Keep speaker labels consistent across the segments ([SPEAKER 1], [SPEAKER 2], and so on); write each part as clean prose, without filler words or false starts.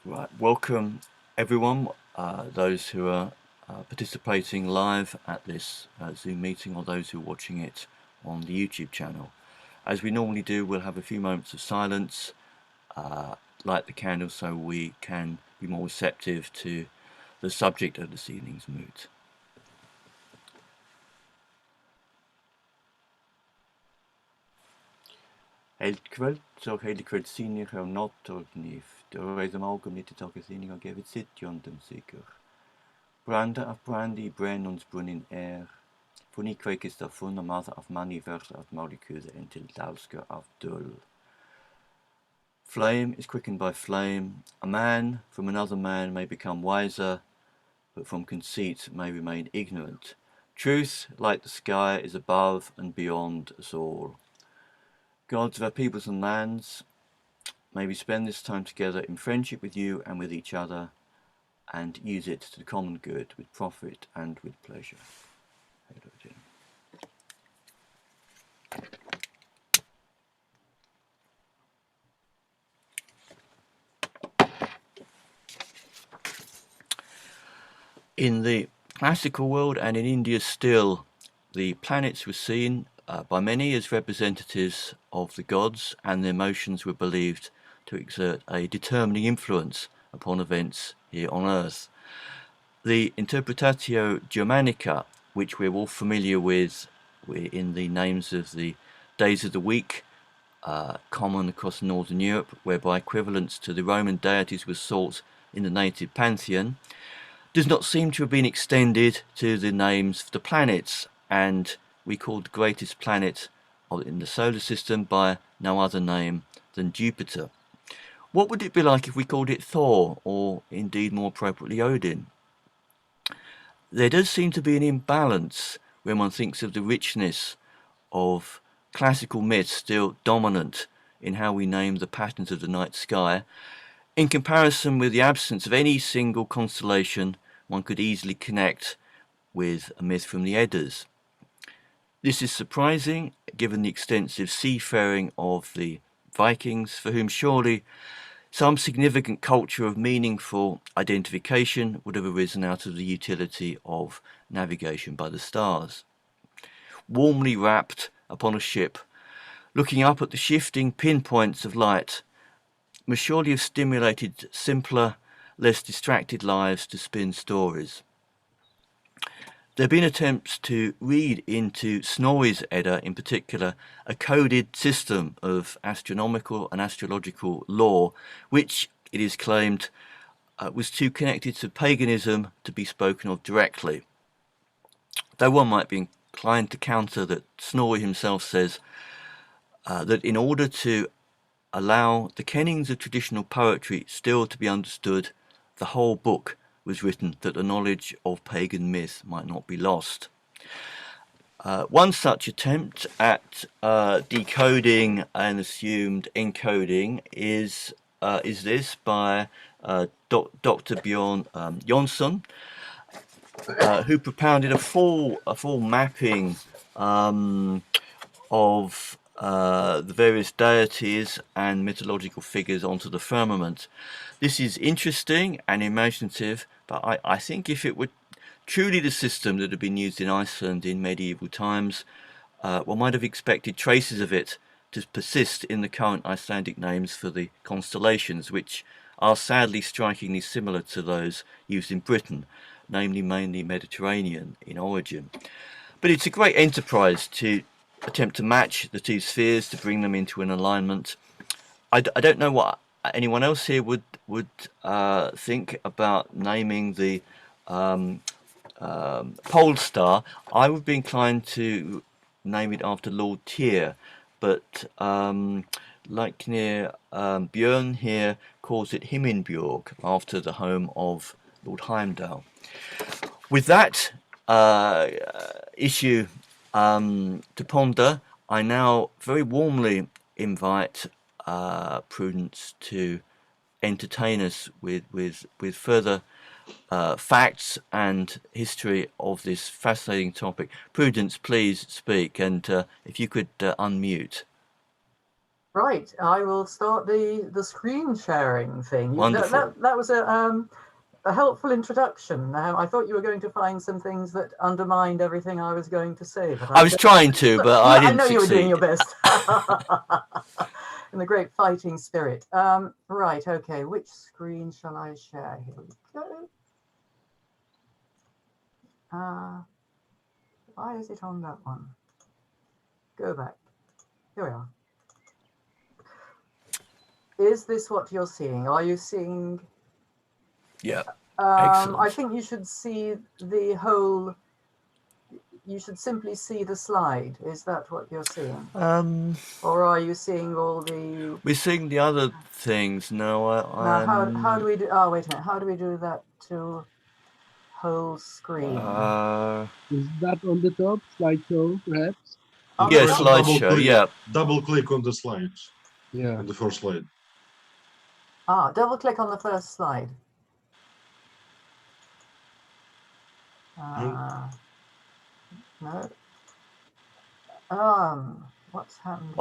[SPEAKER 1] Right, welcome everyone, those who are participating live at this Zoom meeting or those who are watching it on the YouTube channel. As we normally do, we'll have a few moments of silence, light the candle so we can be more receptive to the subject of this evening's moot. Helt kvöld så hele kvöldsinnig har nått og nif. Det er amalgam litt takkesynning og gevet sitt jondum sikker. Brande af brande I brenn ons brunnen Funny kvekes der funner mother of money verse of molecules until dalsker of dull. Flame is quickened by flame. A man from another man may become wiser, but from conceit may remain ignorant. Truth, like the sky, is above and beyond us all. Gods of our peoples and lands, may we spend this time together in friendship with you and with each other, and use it to the common good with profit and with pleasure. In the classical world and in India still, the planets were seen by many as representatives of the gods, and their motions were believed to exert a determining influence upon events here on Earth. The Interpretatio Germanica, which we're all familiar with in the names of the days of the week, common across Northern Europe, whereby equivalence to the Roman deities was sought in the native pantheon, does not seem to have been extended to the names of the planets, and we call the greatest planet in the solar system by no other name than Jupiter. What would it be like if we called it Thor, or indeed more appropriately Odin? There does seem to be an imbalance when one thinks of the richness of classical myths still dominant in how we name the patterns of the night sky, in comparison with the absence of any single constellation one could easily connect with a myth from the Eddas. This is surprising given the extensive seafaring of the Vikings, for whom surely some significant culture of meaningful identification would have arisen out of the utility of navigation by the stars. Warmly wrapped upon a ship, looking up at the shifting pinpoints of light, must surely have stimulated simpler, less distracted lives to spin stories. There have been attempts to read into Snorri's Edda, in particular, a coded system of astronomical and astrological law, which, it is claimed, was too connected to paganism to be spoken of directly. Though one might be inclined to counter that Snorri himself says that in order to allow the kennings of traditional poetry still to be understood, the whole book was written that the knowledge of pagan myth might not be lost. One such attempt at decoding and assumed encoding is this by Dr. Bjorn Jonsson, who propounded a full mapping of the various deities and mythological figures onto the firmament. This is interesting and imaginative, but I think if it were truly the system that had been used in Iceland in medieval times, one might have expected traces of it to persist in the current Icelandic names for the constellations, which are sadly strikingly similar to those used in Britain, namely mainly Mediterranean in origin. But it's a great enterprise to attempt to match the two spheres, to bring them into an alignment. I don't know what anyone else here would think about naming the pole star. I would be inclined to name it after Lord Tyr, but like near Björn here calls it Himinbjörg, after the home of Lord Heimdall. With that issue to ponder, I now very warmly invite Prudence to entertain us with further facts and history of this fascinating topic. Prudence, please speak, and if you could unmute.
[SPEAKER 2] Right, I will start the screen sharing thing.
[SPEAKER 1] Wonderful.
[SPEAKER 2] That was a helpful introduction. I thought you were going to find some things that undermined everything I was going to say, but
[SPEAKER 1] I was trying to, but I didn't
[SPEAKER 2] know you were doing
[SPEAKER 1] succeed.
[SPEAKER 2] your best. In the great fighting spirit. Right, okay, which screen shall I share? Here we go. Why is it on that one? Go back. Here we are. Is this what you're seeing? Are you seeing?
[SPEAKER 1] Yeah. Excellent.
[SPEAKER 2] I think you should see the whole. You should simply see the slide. Is that what you're seeing? Or are you seeing all the?
[SPEAKER 1] We're seeing the other things. No,
[SPEAKER 2] Now, how do we do? Oh, wait a minute. How do we do that to whole screen?
[SPEAKER 3] Is that on the top slideshow, perhaps?
[SPEAKER 1] Yeah, slideshow. Yeah.
[SPEAKER 4] Double click on the slides.
[SPEAKER 3] Yeah.
[SPEAKER 4] On the first slide.
[SPEAKER 2] Double click on the first slide. No. What's happened?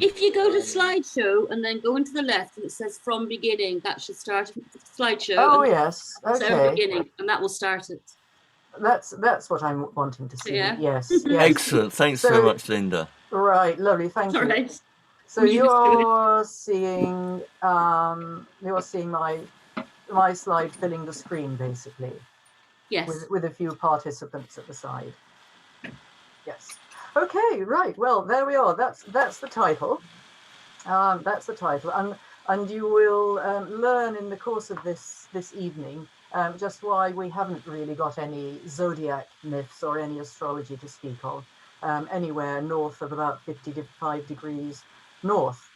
[SPEAKER 5] If you go to slideshow and then go into the left and it says from beginning, that should start slideshow.
[SPEAKER 2] Oh yes. Okay.
[SPEAKER 5] Beginning, and that will start it.
[SPEAKER 2] That's what I'm wanting to see.
[SPEAKER 5] Yeah.
[SPEAKER 2] Yes.
[SPEAKER 1] Excellent. Thanks so much, Linda.
[SPEAKER 2] Right. Lovely. Thank you.
[SPEAKER 5] Right.
[SPEAKER 2] So you're seeing my slide filling the screen basically.
[SPEAKER 5] Yes.
[SPEAKER 2] With a few participants at the side. Yes. Okay. Right. Well, there we are. That's the title. That's the title, and you will learn in the course of this evening just why we haven't really got any zodiac myths or any astrology to speak of anywhere north of about 55 degrees north.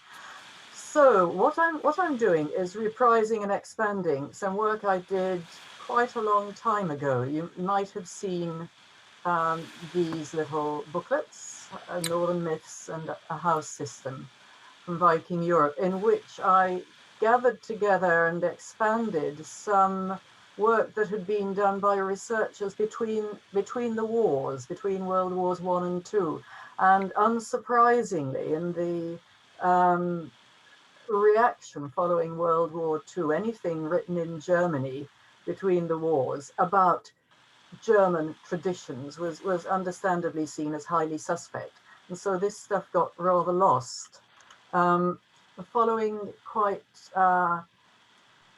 [SPEAKER 2] So what I'm doing is reprising and expanding some work I did quite a long time ago. You might have seen these little booklets, Northern Myths and a House System from Viking Europe, in which I gathered together and expanded some work that had been done by researchers between the wars, between World Wars I and II. And unsurprisingly, in the reaction following World War II, anything written in Germany between the wars about German traditions was understandably seen as highly suspect. And so this stuff got rather lost. Following quite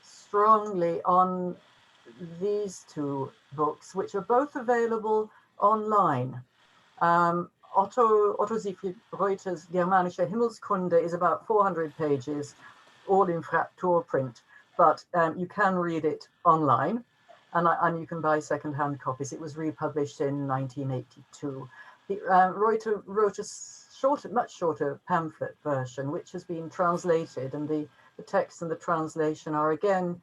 [SPEAKER 2] strongly on these two books, which are both available online. Otto Siegfried Reuter's Germanische Himmelskunde is about 400 pages, all in fraktur print, but you can read it online, and you can buy second-hand copies. It was republished in 1982. Reuter wrote a much shorter pamphlet version, which has been translated, and the text and the translation are again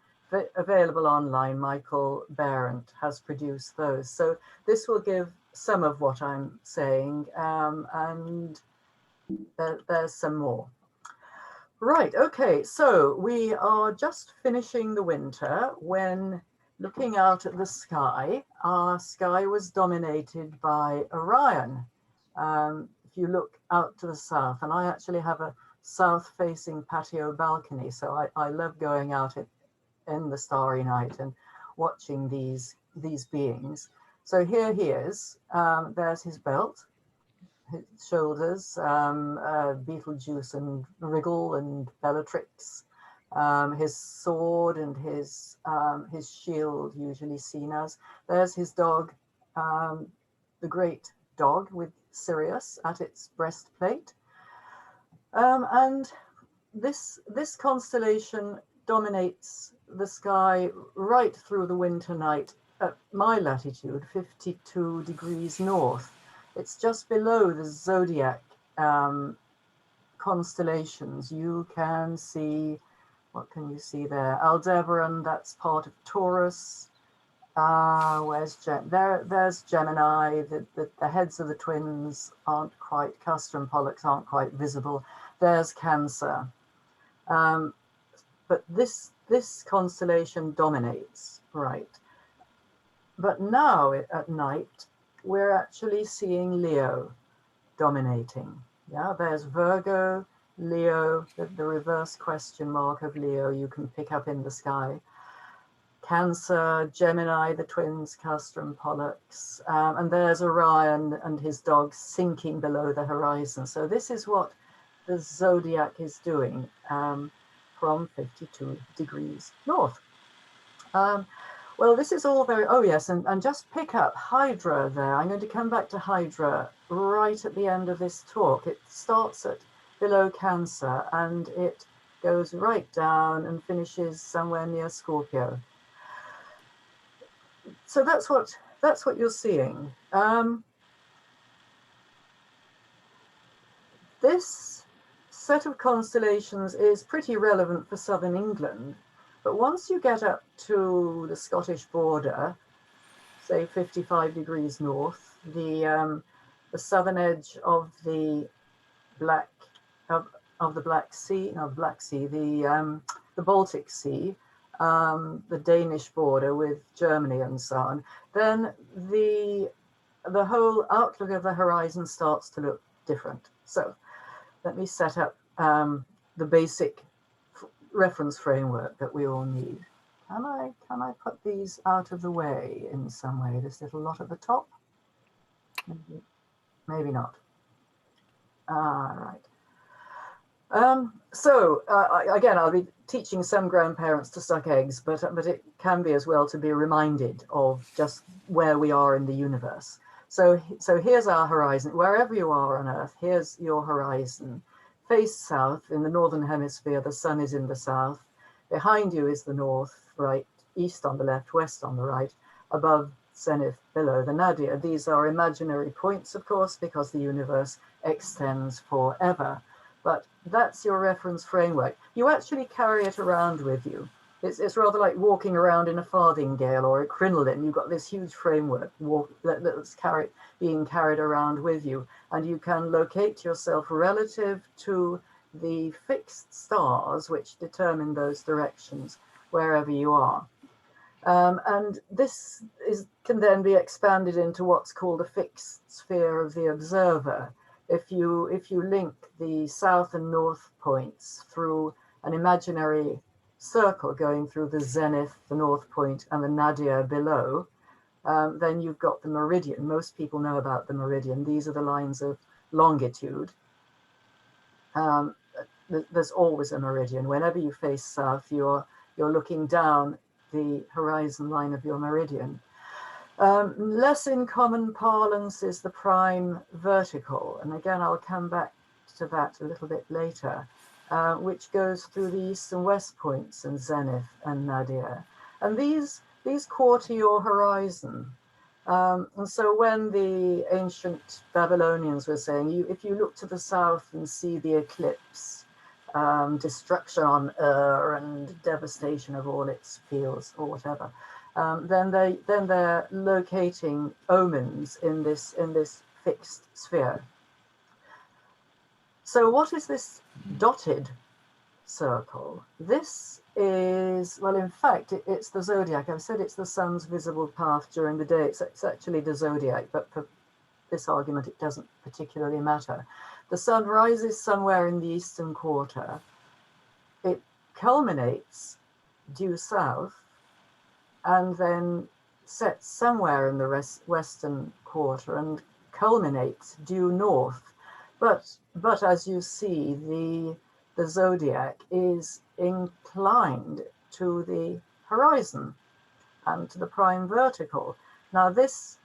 [SPEAKER 2] available online. Michael Berendt has produced those. So this will give some of what I'm saying, and there's some more. Right, okay, so we are just finishing the winter when, looking out at the sky, our sky was dominated by Orion. If you look out to the south, and I actually have a south-facing patio balcony, so I love going out in the starry night and watching these beings. So here he is. There's his belt, his shoulders, Beetlejuice and Wriggle and Bellatrix, his sword and his shield, usually seen as. There's his dog, the great dog with Sirius at its breastplate. And this constellation dominates the sky right through the winter night at my latitude, 52 degrees north. It's just below the zodiac constellations. You can see, what can you see there? Aldebaran, that's part of Taurus. There's Gemini. The heads of the twins aren't quite, Castor and Pollux aren't quite visible. There's Cancer. But this constellation dominates, right? But now at night, we're actually seeing Leo dominating. Yeah, there's Virgo, Leo, the reverse question mark of Leo, you can pick up in the sky. Cancer, Gemini, the twins, Castor and Pollux, and there's Orion and his dog sinking below the horizon. So this is what the zodiac is doing from 52 degrees north. Well, this is all very, oh yes, and just pick up Hydra there. I'm going to come back to Hydra right at the end of this talk. It starts at below Cancer and it goes right down and finishes somewhere near Scorpio. So that's what you're seeing. This set of constellations is pretty relevant for southern England, but once you get up to the Scottish border, say 55 degrees north, the southern edge of the Black Sea, the Baltic Sea, the Danish border with Germany and so on, then the whole outlook of the horizon starts to look different. So let me set up the basic reference framework that we all need. Can I put these out of the way in some way? This little lot at the top? Maybe not. Right. Again, I'll be teaching some grandparents to suck eggs, but it can be as well to be reminded of just where we are in the universe. So here's our horizon. Wherever you are on Earth, here's your horizon. Face south in the northern hemisphere, the sun is in the south. Behind you is the north, right, east on the left, west on the right, above zenith, below the nadir. These are imaginary points, of course, because the universe extends forever. But that's your reference framework. You actually carry it around with you. It's rather like walking around in a farthingale or a crinoline. You've got this huge framework that's being carried around with you, and you can locate yourself relative to the fixed stars which determine those directions wherever you are. And this can then be expanded into what's called a fixed sphere of the observer. If you link the south and north points through an imaginary circle going through the zenith, the north point, and the nadir below, then you've got the meridian. Most people know about the meridian. These are the lines of longitude. There's always a meridian. Whenever you face south, you're looking down the horizon line of your meridian. Less in common parlance is the prime vertical, and again I'll come back to that a little bit later, which goes through the east and west points and zenith and nadir, and these quarter your horizon. And so when the ancient Babylonians were saying, if you look to the south and see the eclipse, destruction on Ur and devastation of all its fields or whatever, then they're locating omens in this fixed sphere. So what is this dotted circle? This is, well, in fact, it's the zodiac. I've said it's the sun's visible path during the day. It's actually the zodiac, but for this argument, it doesn't particularly matter. The sun rises somewhere in the eastern quarter. It culminates due south and then sets somewhere in the western quarter and culminates due north. But as you see, the zodiac is inclined to the horizon and to the prime vertical. Now this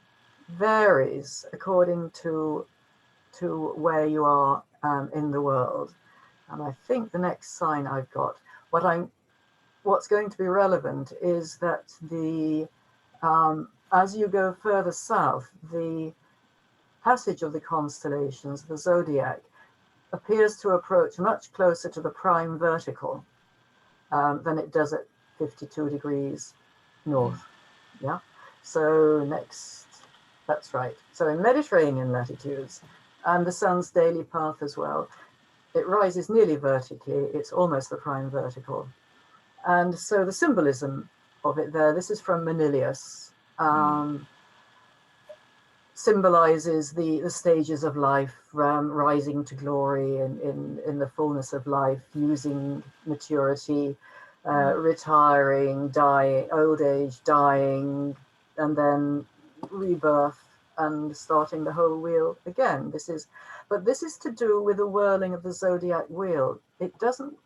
[SPEAKER 2] varies according to where you are in the world. And I think the next sign I've got, what's going to be relevant is that as you go further south, the passage of the constellations, the zodiac, appears to approach much closer to the prime vertical than it does at 52 degrees north. Yeah. So next, that's right. So in Mediterranean latitudes and the sun's daily path as well, it rises nearly vertically. It's almost the prime vertical. And so the symbolism of it there, this is from Manilius. symbolizes the stages of life, rising to glory in the fullness of life, using maturity, retiring, dying, old age, dying, and then rebirth and starting the whole wheel again. This is to do with the whirling of the zodiac wheel.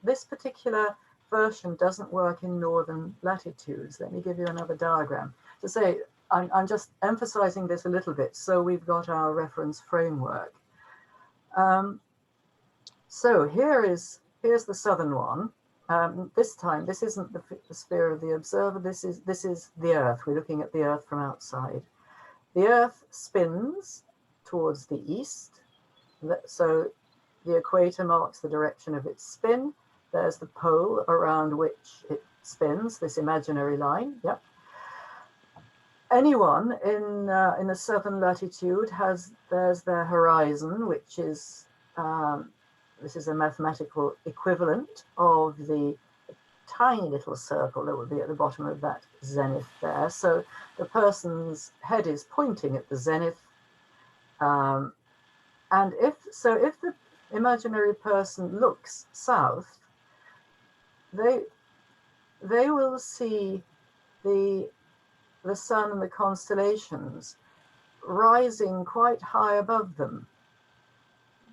[SPEAKER 2] This particular version doesn't work in northern latitudes. Let me give you another diagram to say, I'm just emphasizing this a little bit so we've got our reference framework. So here's the southern one. This time, this isn't the sphere of the observer. This is the Earth. We're looking at the Earth from outside. The Earth spins towards the east. So the equator marks the direction of its spin. There's the pole around which it spins, this imaginary line. Yep. Anyone in a southern latitude there's their horizon, which is this is a mathematical equivalent of the tiny little circle that would be at the bottom of that zenith there. So the person's head is pointing at the zenith, and if the imaginary person looks south, they will see the sun and the constellations rising quite high above them.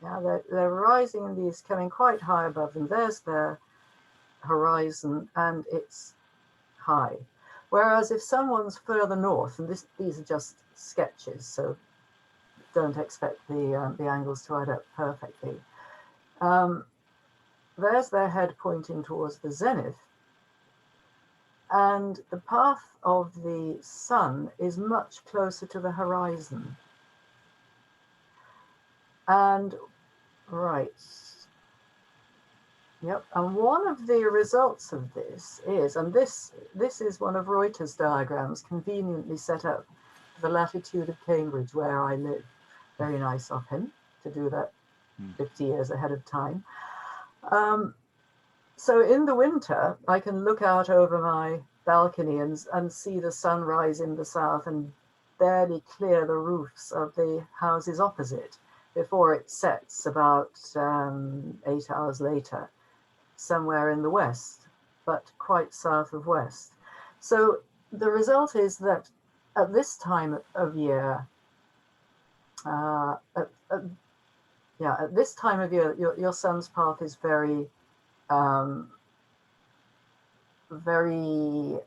[SPEAKER 2] Yeah, they're rising in these, coming quite high above them. There's their horizon, and it's high. Whereas if someone's further north, and these are just sketches, so don't expect the angles to add up perfectly. There's their head pointing towards the zenith, and the path of the sun is much closer to the horizon. And right, yep. And one of the results of this is, and this is one of Reuter's diagrams conveniently set up for the latitude of Cambridge, where I live. Very nice of him to do that 50 years ahead of time. So in the winter, I can look out over my balcony and see the sun rise in the south and barely clear the roofs of the houses opposite before it sets about 8 hours later, somewhere in the west, but quite south of west. So the result is that at this time of year, at this time of year, your sun's path is very very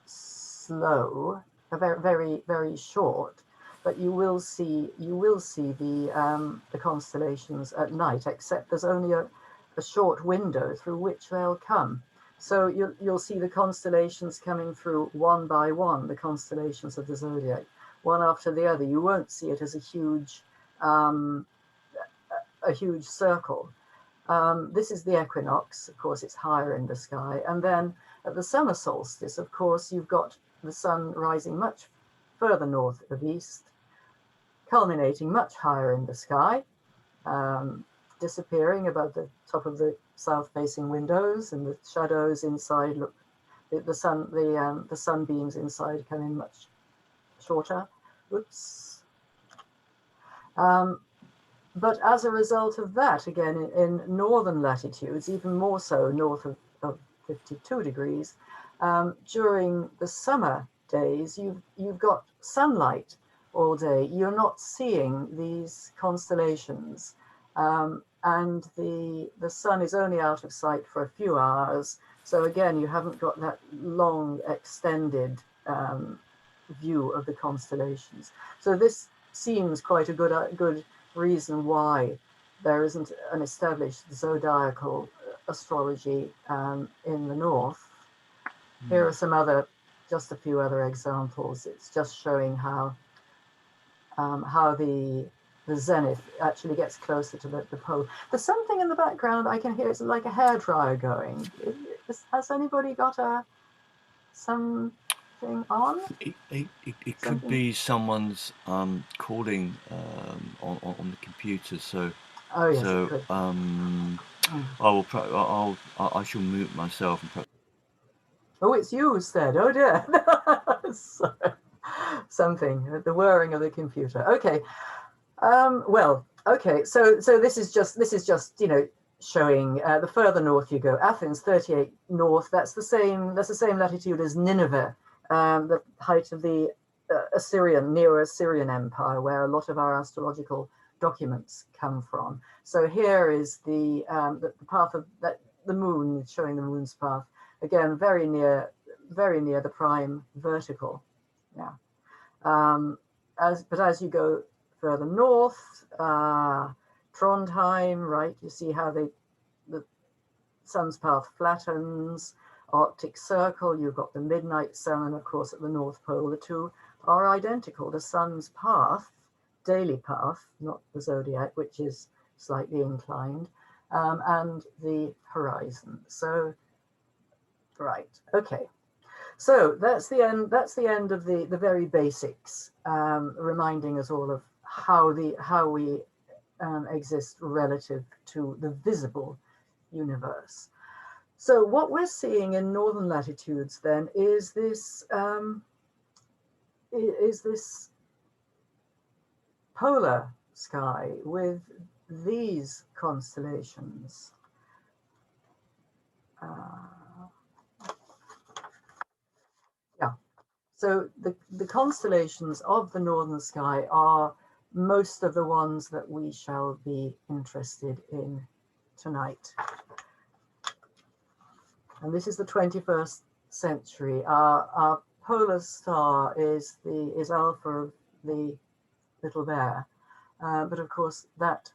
[SPEAKER 2] slow, very, very short, but you will see the constellations at night, except there's only a short window through which they'll come. So you'll see the constellations coming through one by one, the constellations of the zodiac, one after the other. You won't see it as a huge circle. This is the equinox. Of course, it's higher in the sky. And then at the summer solstice, of course, you've got the sun rising much further north of east, culminating much higher in the sky, disappearing above the top of the south-facing windows, and the shadows inside look. The sunbeams inside come in much shorter. Oops. But as a result of that, again, in northern latitudes, even more so north of 52 degrees, during the summer days, you've got sunlight all day. You're not seeing these constellations, and the sun is only out of sight for a few hours. So again, you haven't got that long extended view of the constellations. So this seems quite a good reason why there isn't an established zodiacal astrology in the north. Here are just a few other examples. It's just showing how the zenith actually gets closer to the pole. There's something in the background I can hear. It's like a hairdryer going. Has anybody got something on?
[SPEAKER 1] It could be someone's calling on the computer. So
[SPEAKER 2] oh yes,
[SPEAKER 1] so
[SPEAKER 2] it could.
[SPEAKER 1] I shall mute myself and
[SPEAKER 2] Oh, it's you, said. Oh dear. So, something, the whirring of the computer. Okay. Well, okay. So this is just showing the further north you go. Athens, 38 north. That's the same latitude as Nineveh, the height of the Neo-Assyrian Empire, where a lot of our astrological documents come from. So here is the path of the moon, showing the moon's path. Again, very near the prime vertical. Yeah. But as you go further north, Trondheim, right? You see how the sun's path flattens. Arctic Circle, you've got the midnight sun, and of course at the North Pole, the two are identical. The sun's path, daily path, not the zodiac, which is slightly inclined, and the horizon. So, right, okay. So that's the end. That's the end of the very basics, reminding us all of how we exist relative to the visible universe. So what we're seeing in northern latitudes then is this polar sky with these constellations. Yeah, so the constellations of the northern sky are most of the ones that we shall be interested in tonight. And this is the 21st century. Our polar star is Alpha of the Little Bear, but of course that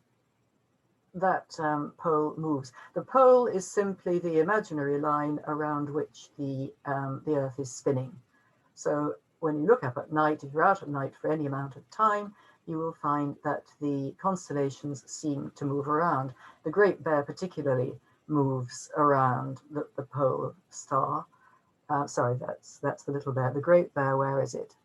[SPEAKER 2] pole moves. The pole is simply the imaginary line around which the Earth is spinning. So when you look up at night, if you're out at night for any amount of time, you will find that the constellations seem to move around. The Great Bear particularly moves around the pole star. Sorry, that's the Little Bear. The Great Bear, where is it?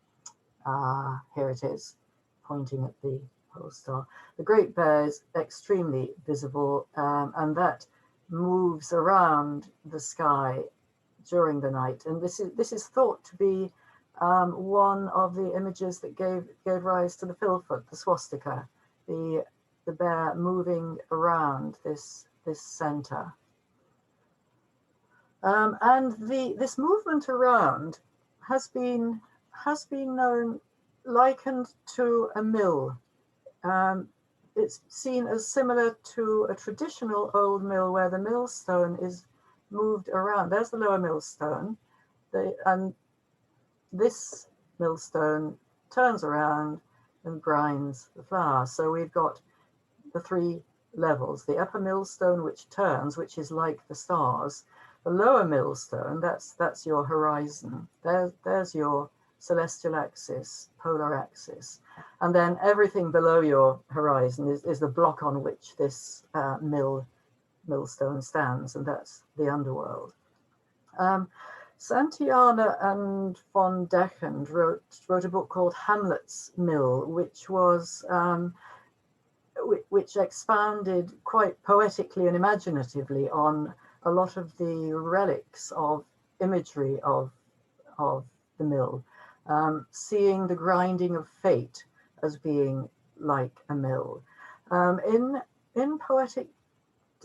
[SPEAKER 2] Here it is, pointing at the pole star. The Great Bear is extremely visible, and that moves around the sky during the night. And this is thought to be one of the images that gave rise to the Philfoot, the swastika, the bear moving around this center. And this movement around has been likened to a mill. It's seen as similar to a traditional old mill where the millstone is moved around. There's the lower millstone, and this millstone turns around and grinds the flour. So we've got the three levels: the upper millstone, which turns, which is like the stars; the lower millstone, that's your horizon. There's your celestial axis, polar axis, and then everything below your horizon is the block on which this millstone stands, and that's the underworld. Santayana and von Dechend wrote a book called Hamlet's Mill, which expounded quite poetically and imaginatively on a lot of the relics of imagery of the mill, seeing the grinding of fate as being like a mill. In poetic,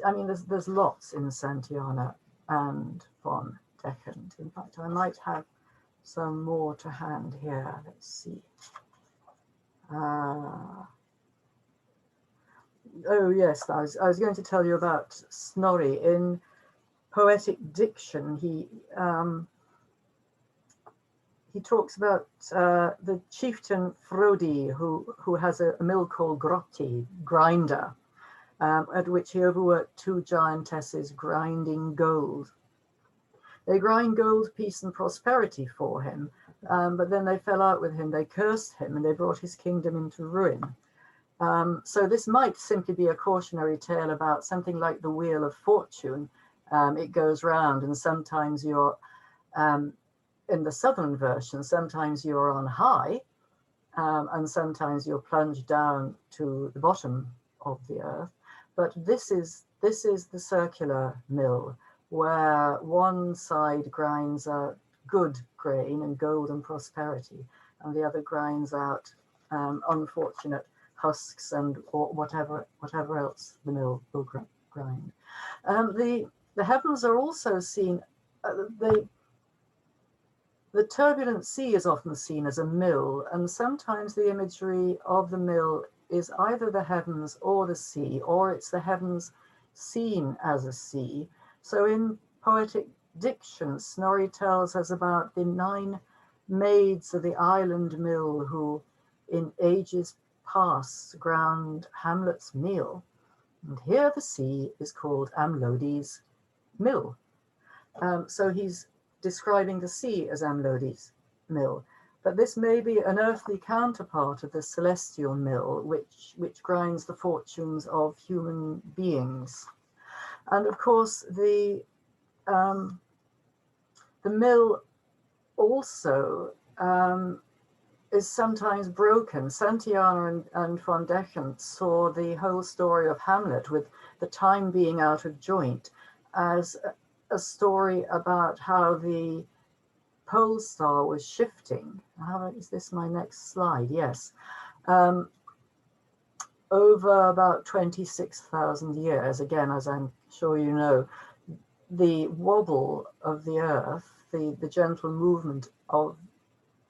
[SPEAKER 2] I mean, there's lots in Santayana and von Dechend. In fact, I might have some more to hand here. Let's see. Oh yes, I was going to tell you about Snorri. In poetic diction, he talks about the chieftain Frodi, who has a mill called Grotti, grinder, at which he overworked two giantesses grinding gold. They grind gold, peace and prosperity for him, but then they fell out with him, they cursed him, and they brought his kingdom into ruin. So this might simply be a cautionary tale about something like the Wheel of Fortune. It goes round, and sometimes you're, in the southern version, sometimes you're on high, and sometimes you're plunged down to the bottom of the earth. But this is the circular mill, where one side grinds out good grain and gold and prosperity, and the other grinds out unfortunate husks and or whatever else the mill will grind. The heavens are also seen. The turbulent sea is often seen as a mill, and sometimes the imagery of the mill is either the heavens or the sea, or it's the heavens seen as a sea. So in poetic diction, Snorri tells us about the 9 maids of the island mill who in ages past ground Hamlet's meal. And here the sea is called Amlodi's mill. So he's describing the sea as Amlodi's mill. But this may be an earthly counterpart of the celestial mill, which grinds the fortunes of human beings. And of course, the mill also is sometimes broken. Santayana and von Dechant saw the whole story of Hamlet with the time being out of joint as a story about how the pole star was shifting. Is this my next slide? Yes. Over about 26,000 years, again, as I'm sure you know, the wobble of the earth, the gentle movement of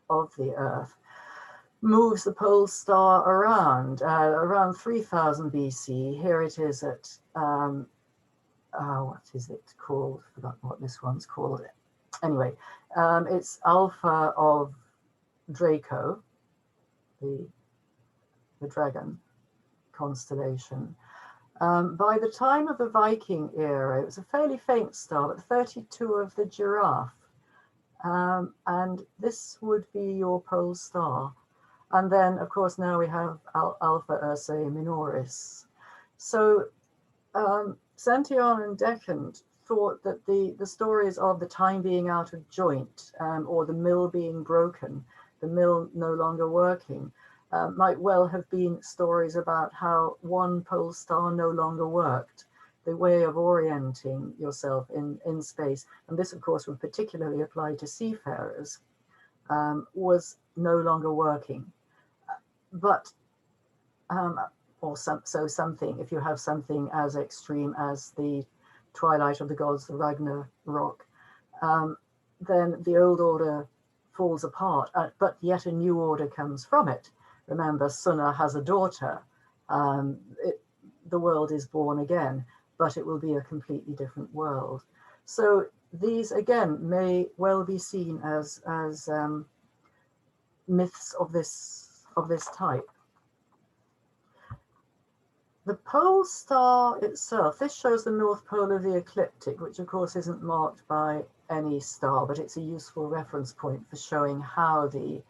[SPEAKER 2] the earth, moves the pole star around. Around 3000 BC, here it is at, what is it called? Forgotten what this one's called. Anyway, it's Alpha of Draco, the dragon constellation. By the time of the Viking era, it was a fairly faint star, but 32 of the giraffe. And this would be your pole star. And then, of course, now we have Alpha Ursae Minoris. So Santayana and Dechant thought that the stories of the time being out of joint, or the mill being broken, the mill no longer working, might well have been stories about how one pole star no longer worked, the way of orienting yourself in space. And this, of course, would particularly apply to seafarers, was no longer working. But, something, if you have something as extreme as the Twilight of the Gods, the Ragnarok, then the old order falls apart, but yet a new order comes from it. Remember, Sunna has a daughter. The world is born again, but it will be a completely different world. So these, again, may well be seen as myths of this type. The pole star itself, this shows the North Pole of the ecliptic, which of course isn't marked by any star, but it's a useful reference point for showing how the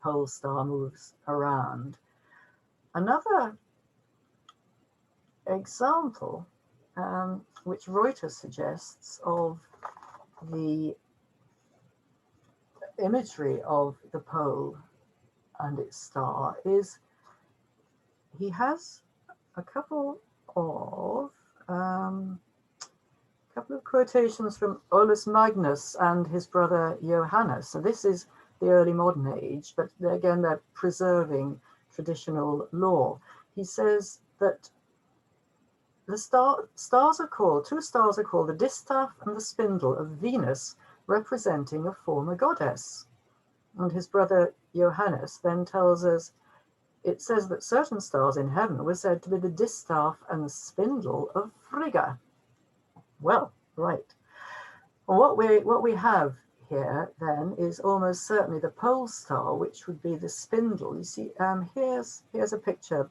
[SPEAKER 2] pole star moves around. Another example, which Reuters suggests, of the imagery of the pole and its star is he has a couple of quotations from Olaus Magnus and his brother Johannes. So this is the early modern age, but again, they're preserving traditional lore. He says that the stars are called the distaff and the spindle of Venus, representing a former goddess. And his brother Johannes then tells us, it says that certain stars in heaven were said to be the distaff and the spindle of Frigga. Well, right. Well, what we have here then is almost certainly the pole star, which would be the spindle. You see, here's a picture,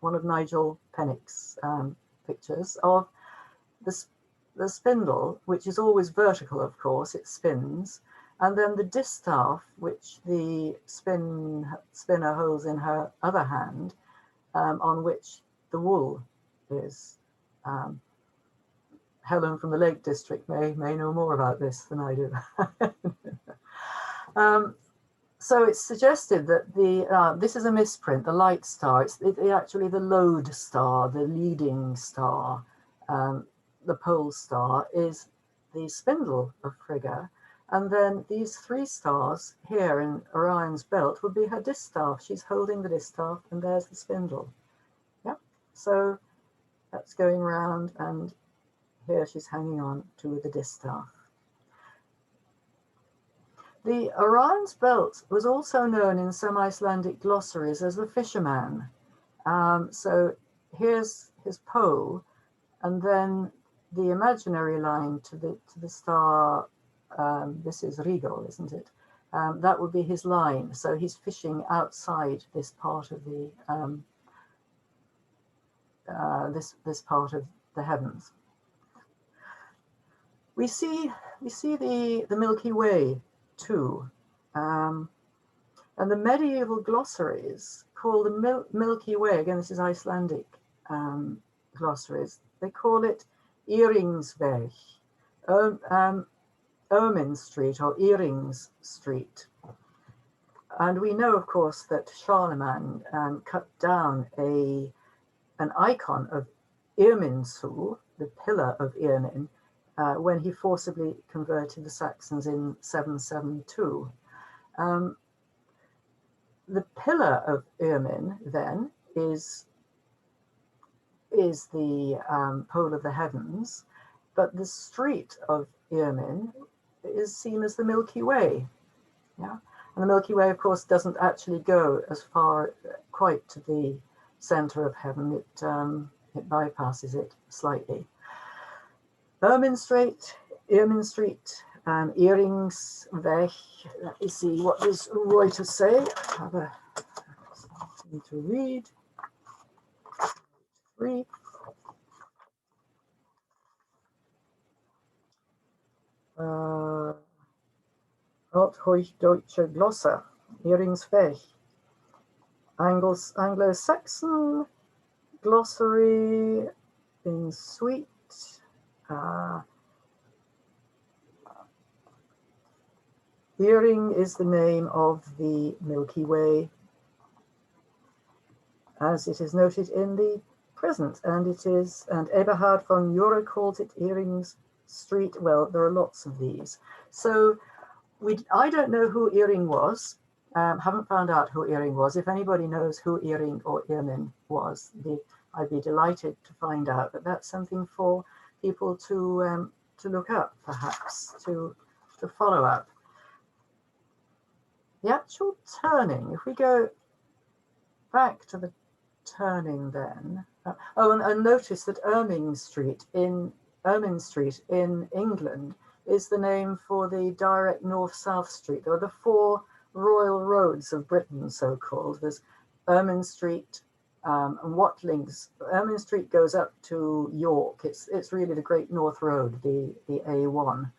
[SPEAKER 2] one of Nigel Pennick's pictures of the spindle, which is always vertical, of course, it spins, and then the distaff, which the spinner holds in her other hand, on which the wool is. Helen from the Lake District may know more about this than I do. So it's suggested that this is a misprint, the light star. It's actually the lode star, the leading star. The pole star is the spindle of Frigga. And then these 3 stars here in Orion's belt would be her distaff. She's holding the distaff, and there's the spindle. Yep. So that's going round, and here she's hanging on to the distaff. The Orion's belt was also known in some Icelandic glossaries as the fisherman. So here's his pole, and then the imaginary line to the star. This is Rigel, isn't it? That would be his line. So he's fishing outside this part of the this part of the heavens. We see the Milky Way too, and the medieval glossaries call the Milky Way, again this is Icelandic glossaries, they call it Iringsveg, Ermin Street or Earrings Street. And we know, of course, that Charlemagne cut down an icon of Irminsul, the pillar of Irmin, when he forcibly converted the Saxons in 772. The pillar of Irmin then is the pole of the heavens, but the street of Irmin is seen as the Milky Way. Yeah, and the Milky Way, of course, doesn't actually go as far quite to the center of heaven. It bypasses it slightly. Irmin Street, Iringsveg. Let me see, what does Reuters say? I have something to read. Althochdeutsche Glosse, Iringsveg. Anglo-Saxon glossary in Sweet. Earring is the name of the Milky Way, as it is noted in the present, and Eberhard von Jura calls it Earrings Street. Well, there are lots of these. So I don't know who Earring was. Haven't found out who Earring was. If anybody knows who Earring or Irmin was, I'd be delighted to find out. But that's something for people to look up, perhaps, to follow up. The actual turning, if we go back to the turning then. And notice that Ermin Street in England is the name for the direct north-south street. There are the 4 royal roads of Britain, so-called. There's Ermin Street and Watlings. Ermin Street goes up to York. It's really the Great North Road, the A1.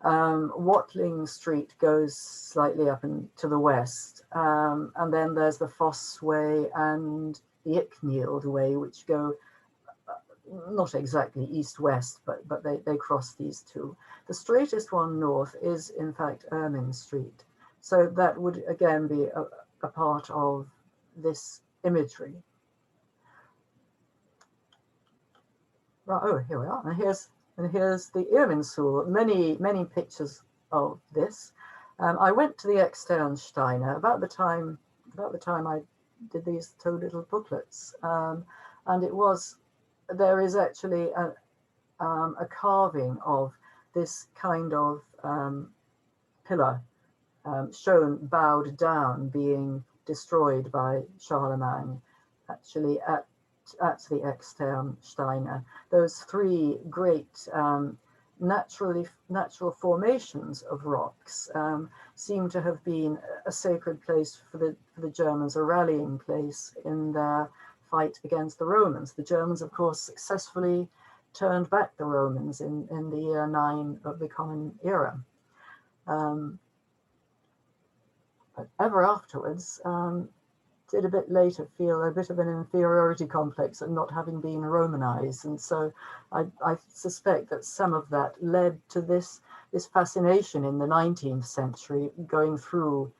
[SPEAKER 2] Watling Street goes slightly up and to the west, and then there's the Foss Way and the Icknield Way, which go not exactly east-west, but they cross these 2. The straightest one north is, in fact, Ermin Street. So that would, again, be a part of this imagery. Right, oh, here we are. And here's the Irminsul. Many pictures of this. I went to the Externsteiner about the time I did these 2 little booklets, and there is actually a carving of this kind of pillar shown bowed down, being destroyed by Charlemagne, actually at the Externsteiner. Those 3 great natural formations of rocks seem to have been a sacred place for the Germans, a rallying place in their fight against the Romans. The Germans, of course, successfully turned back the Romans in the year 9 of the Common Era. But ever afterwards, did a bit later feel a bit of an inferiority complex at not having been Romanized. And so I suspect that some of that led to this fascination in the 19th century, going through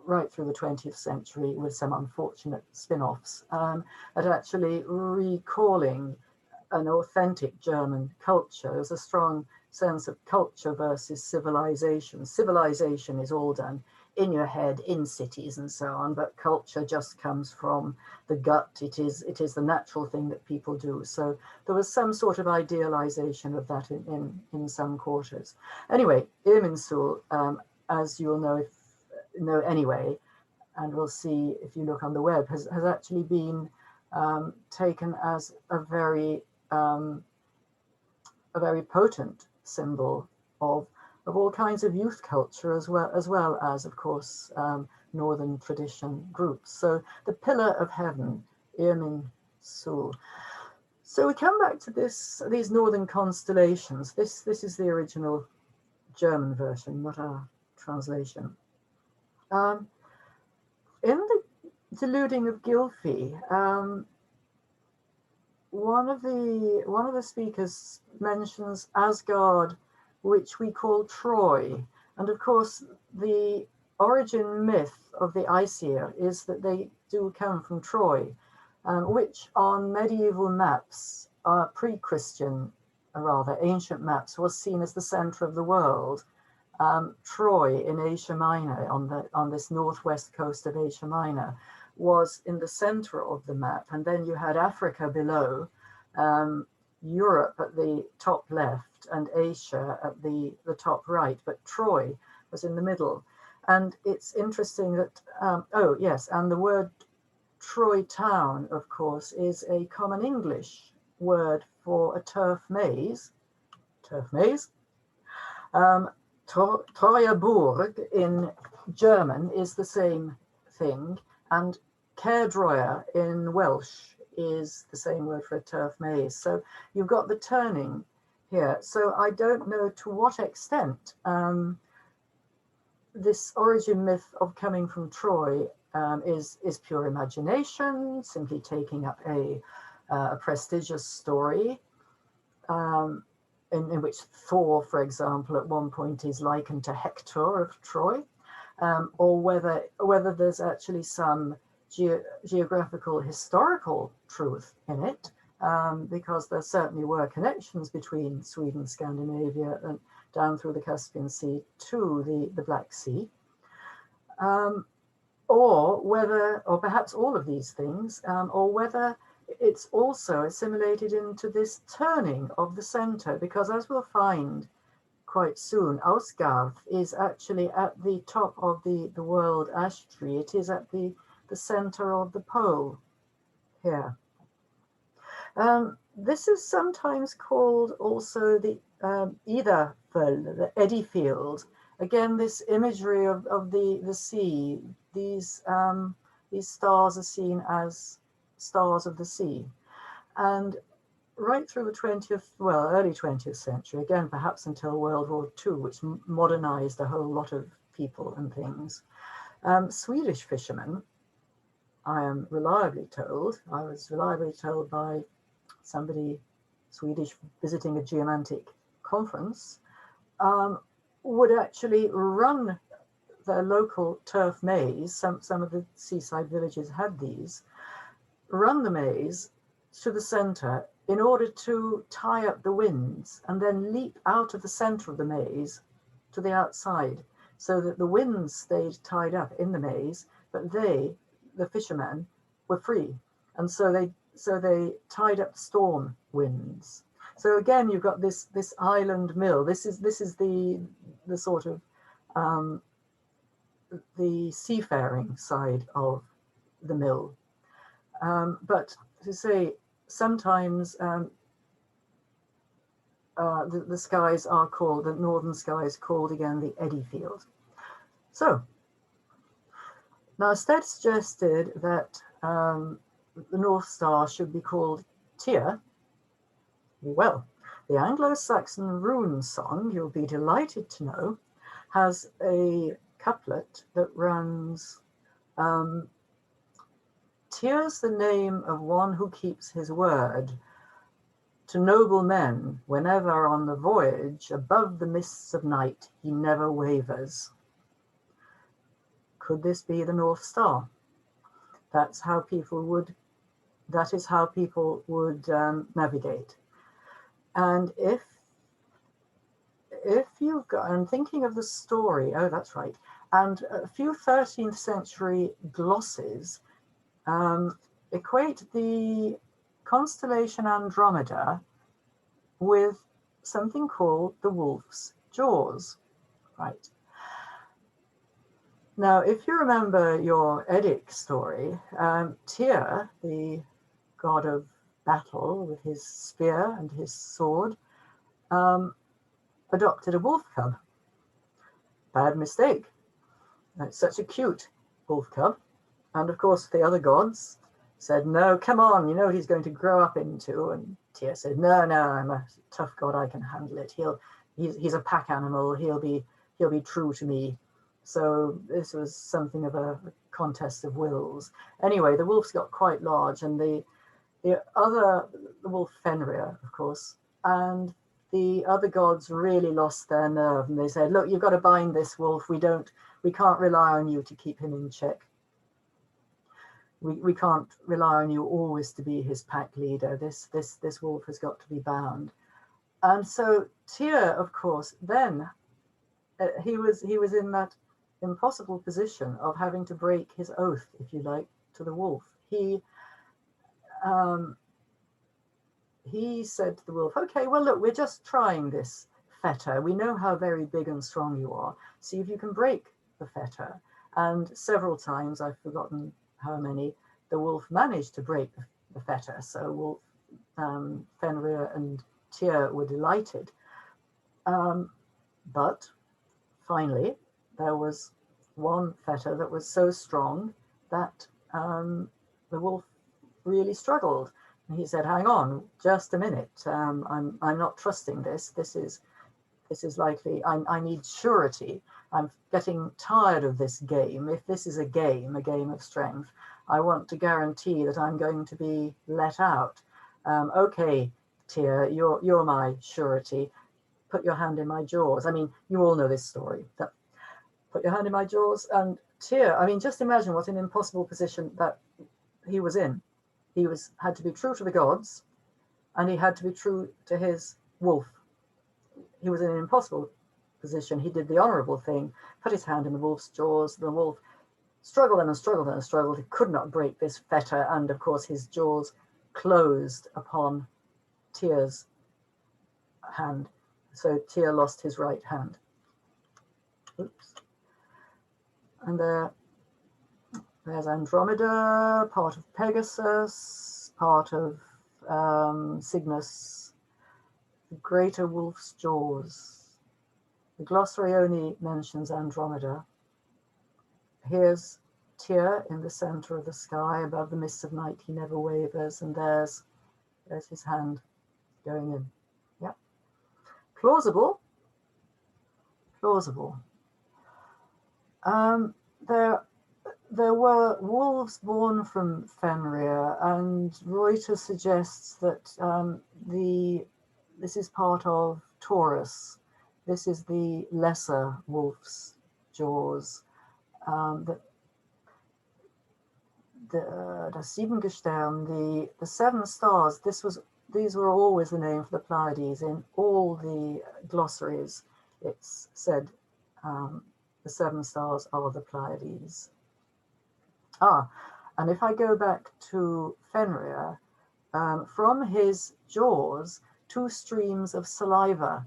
[SPEAKER 2] right through the 20th century with some unfortunate spin-offs, at actually recalling an authentic German culture. There's a strong sense of culture versus civilization. Civilization is all done in your head, in cities and so on, but culture just comes from the gut. It is the natural thing that people do. So there was some sort of idealization of that in some quarters. Anyway, Irminsul, as you'll know anyway, and we'll see if you look on the web, has actually been taken as a very potent symbol of all kinds of youth culture, as well as of course northern tradition groups. So the pillar of heaven, Irminsul. So we come back to these northern constellations. This is the original German version, not our translation. In the Deluding of Gylfi, one of the speakers mentions Asgard, which we call Troy, and of course the origin myth of the Aesir is that they do come from Troy, which on medieval maps, pre-Christian, rather ancient maps, was seen as the center of the world. Troy in Asia Minor, on this northwest coast of Asia Minor, was in the center of the map, and then you had Africa below, Europe at the top left, and Asia at the top right, but Troy was in the middle. And it's interesting that, oh yes, and the word Troy town, of course, is a common English word for a turf maze. Treuerburg in German is the same thing, and Cerdroyer in Welsh is the same word for a turf maze. So you've got the turning here. So I don't know to what extent this origin myth of coming from Troy is pure imagination, simply taking up a prestigious story, in which Thor, for example, at one point is likened to Hector of Troy, or whether there's actually some geographical historical truth in it, because there certainly were connections between Sweden, Scandinavia, and down through the Caspian Sea to the Black Sea, or perhaps all of these things, or whether it's also assimilated into this turning of the center, because as we'll find quite soon, Ausgarth is actually at the top of the world ash tree. It is at the center of the pole here. This is sometimes called also the Idafell, the eddy field. Again, this imagery of the sea. These stars are seen as stars of the sea. And right through the early 20th century, again, perhaps until World War II, which modernized a whole lot of people and things, Swedish fishermen, I was reliably told by somebody Swedish visiting a geomantic conference, would actually run their local turf maze. Some of the seaside villages had these, run the maze to the center in order to tie up the winds and then leap out of the center of the maze to the outside, so that the winds stayed tied up in the maze, but the fishermen, were free. And so they tied up storm winds. So again, you've got this island mill. This is the sort of the seafaring side of the mill. But to say, sometimes the skies are called, the northern skies called again the eddy field. So now Stead suggested that the North Star should be called Tyr. Well, the Anglo-Saxon rune song, you'll be delighted to know, has a couplet that runs, Tyr's the name of one who keeps his word. To noble men, whenever on the voyage, above the mists of night, he never wavers. Could this be the North Star? That is how people would navigate. And if if you've got, I'm thinking of the story, oh, that's right, and a few 13th century glosses equate the constellation Andromeda with something called the wolf's jaws, right? Now, if you remember your Eddic story, Tyr, the god of battle with his spear and his sword, adopted a wolf cub. Bad mistake. It's such a cute wolf cub. And of course, the other gods said, no, come on, you know what he's going to grow up into. And Tyr said, no, I'm a tough god, I can handle it. He's a pack animal, he'll be true to me. So this was something of a contest of wills. Anyway, the wolves got quite large, and the wolf Fenrir, of course, and the other gods really lost their nerve, and they said, look, you've got to bind this wolf. We can't rely on you to keep him in check. We can't rely on you always to be his pack leader. This wolf has got to be bound. And so Tyr, of course, then he was in that impossible position of having to break his oath, if you like, to the wolf. He said to the wolf, okay, well, look, we're just trying this fetter. We know how very big and strong you are. See if you can break the fetter. And several times, I've forgotten how many, the wolf managed to break the fetter. So wolf, Fenrir and Tyr were delighted. But finally, there was one fetter that was so strong that the wolf really struggled. And he said, hang on, just a minute. I'm not trusting this. This is likely, I need surety. I'm getting tired of this game. If this is a game of strength, I want to guarantee that I'm going to be let out. Okay, Tyr, you're my surety. Put your hand in my jaws. I mean, you all know this story. Put your hand in my jaws. And Tyr, I mean, just imagine what an impossible position that he was in. He had to be true to the gods, and he had to be true to his wolf. He was in an impossible position. He did the honorable thing, put his hand in the wolf's jaws. The wolf struggled and struggled and struggled. He could not break this fetter, and of course his jaws closed upon Tyr's hand. So Tyr lost his right hand. Oops. And there's Andromeda, part of Pegasus, part of Cygnus, the greater wolf's jaws. The glossary only mentions Andromeda. Here's Tyr in the center of the sky, above the mists of night, he never wavers, and there's his hand going in. Yeah. Plausible. There were wolves born from Fenrir, and Reuters suggests that this is part of Taurus. This is the lesser wolf's jaws. The Siebengestern, the seven stars. These were always the name for the Pleiades. In all the glossaries, it's said the seven stars are the Pleiades. And if I go back to Fenrir, from his jaws, two streams of saliva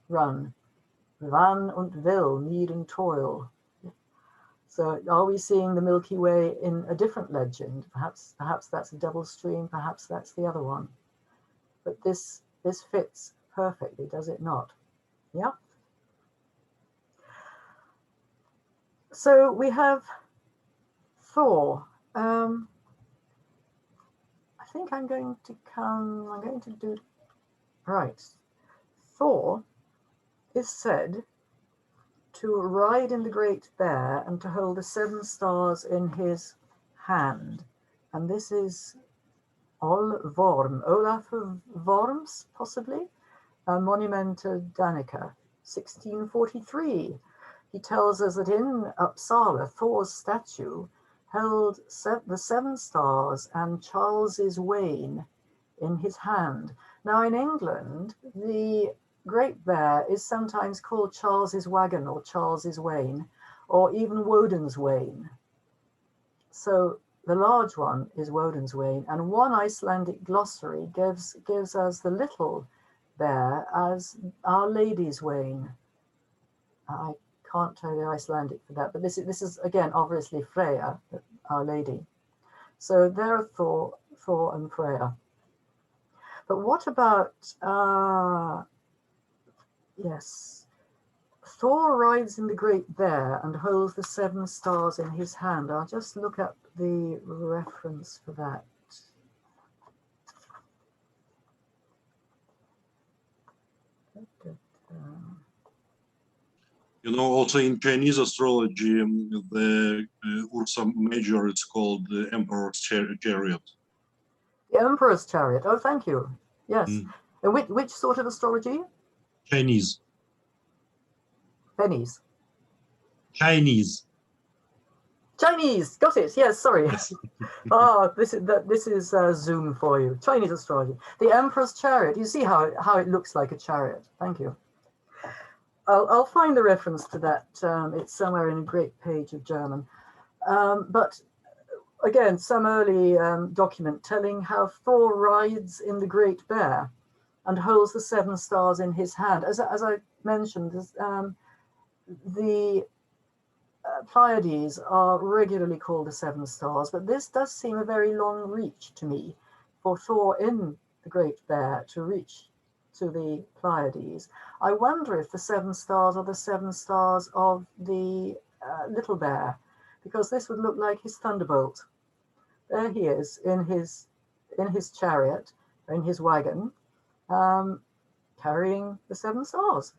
[SPEAKER 2] run, Van und Will, need and toil. So are we seeing the Milky Way in a different legend? Perhaps that's a double stream, perhaps that's the other one. But this fits perfectly, does it not? Yeah. So we have Thor. I think I'm going to do, right. Thor is said to ride in the great bear and to hold the seven stars in his hand. And this is Olaf of Worms, possibly, Monumenta Danica, 1643. He tells us that in Uppsala, Thor's statue held the seven stars and Charles's wain in his hand. Now in England, the Great Bear is sometimes called Charles's Wagon or Charles's Wain, or even Woden's Wain. So the large one is Woden's Wain, and one Icelandic glossary gives us the little bear as Our Lady's Wain. I can't tell you the Icelandic for that, but this is again obviously Freyja, Our Lady. So there are Thor and Freyja. But what about yes, Thor rides in the Great Bear and holds the 7 stars in his hand. I'll just look up the reference for that.
[SPEAKER 4] You know, also in Chinese astrology, the Ursa Major, it's called the Emperor's Chariot.
[SPEAKER 2] The Emperor's Chariot. Oh, thank you. Yes. And which sort of astrology?
[SPEAKER 4] Chinese.
[SPEAKER 2] Pennies.
[SPEAKER 4] Chinese.
[SPEAKER 2] Chinese. Got it. Yes. Sorry.
[SPEAKER 4] Yes.
[SPEAKER 2] This is Zoom for you. Chinese astrology. The Emperor's Chariot. You see how it looks like a chariot. Thank you. I'll find the reference to that. It's somewhere in a great page of German. But again, some early document telling how Thor rides in the Great Bear and holds the 7 stars in his hand. As I mentioned, the Pleiades are regularly called the 7 stars, but this does seem a very long reach to me for Thor in the Great Bear to reach to the Pleiades. I wonder if the 7 stars are the 7 stars of the Little Bear, because this would look like his thunderbolt. There he is in his chariot, in his wagon, carrying the 7 stars.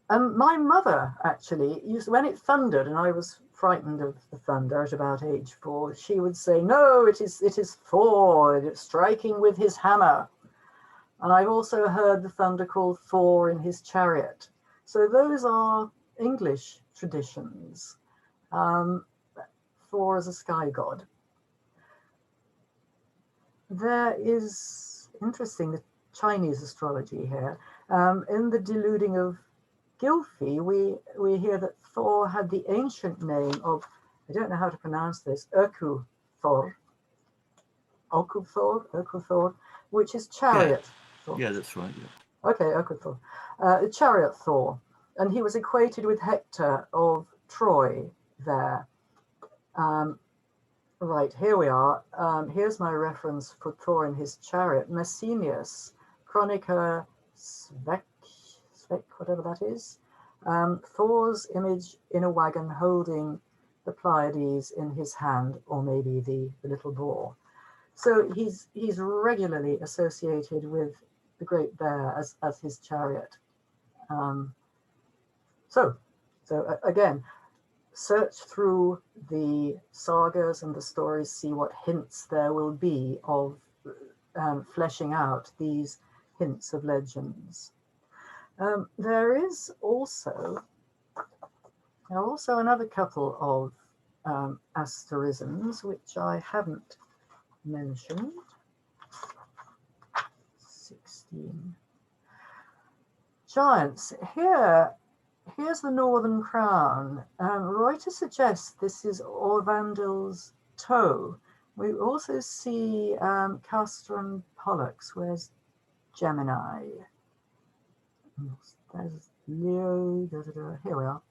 [SPEAKER 2] My mother actually used, when it thundered, and I was frightened of the thunder at about age 4, she would say, "No, it is Thor striking with his hammer." And I've also heard the thunder called Thor in his chariot. So those are English traditions. Thor as a sky god. There is, interesting, the Chinese astrology here. In the Deluding of Gylfi, we hear that Thor had the ancient name of, I don't know how to pronounce this, Ökuthor, which is chariot.
[SPEAKER 1] Yeah, that's right. Yeah.
[SPEAKER 2] Okay, Ökuthor, chariot Thor, and he was equated with Hector of Troy there. Right, here we are. Here's my reference for Thor in his chariot. Messenius, Chronica Svek, whatever that is. Thor's image in a wagon holding the Pleiades in his hand, or maybe the little boar. So he's regularly associated with the Great Bear as his chariot. So again, search through the sagas and the stories, see what hints there will be of fleshing out these hints of legends. There are also another couple of asterisms which I haven't mentioned. 16 giants. Here's the Northern Crown. Reuters suggests this is Orvandil's toe. We also see Castor and Pollux. Where's Gemini? There's Leo. Here we are.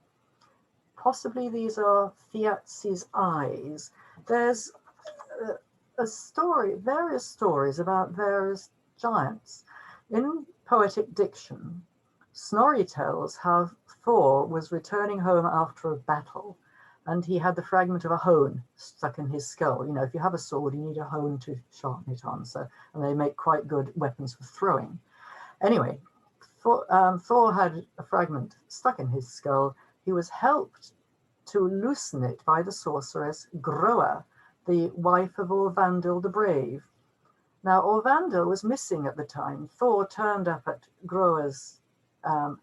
[SPEAKER 2] Possibly these are Thiazi's eyes. There's various stories about various giants. In poetic diction, Snorri tells how Thor was returning home after a battle, and he had the fragment of a hone stuck in his skull. You know, if you have a sword, you need a hone to sharpen it on. And they make quite good weapons for throwing. Anyway, Thor had a fragment stuck in his skull. He was helped to loosen it by the sorceress Groa, the wife of Orvandil the Brave. Now, Orvandil was missing at the time. Thor turned up at Groa's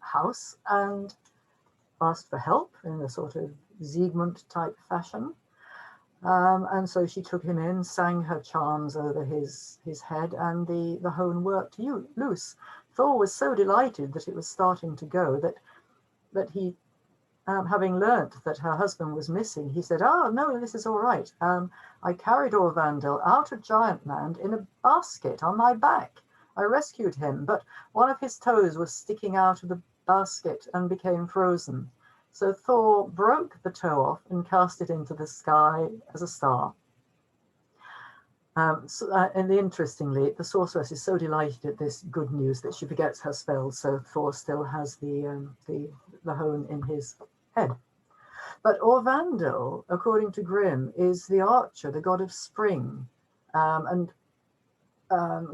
[SPEAKER 2] house and asked for help in a sort of Siegmund type fashion. And so she took him in, sang her charms over his head, and the hone worked loose. Thor was so delighted that it was starting to go that he, having learnt that her husband was missing, he said, "Oh, no, this is all right. I carried Orvandil out of Giantland in a basket on my back. I rescued him, but one of his toes was sticking out of the basket and became frozen. So Thor broke the toe off and cast it into the sky as a star." And interestingly, the sorceress is so delighted at this good news that she forgets her spells, so Thor still has the hone in his head. But Orvandil, according to Grimm, is the archer, the god of spring, and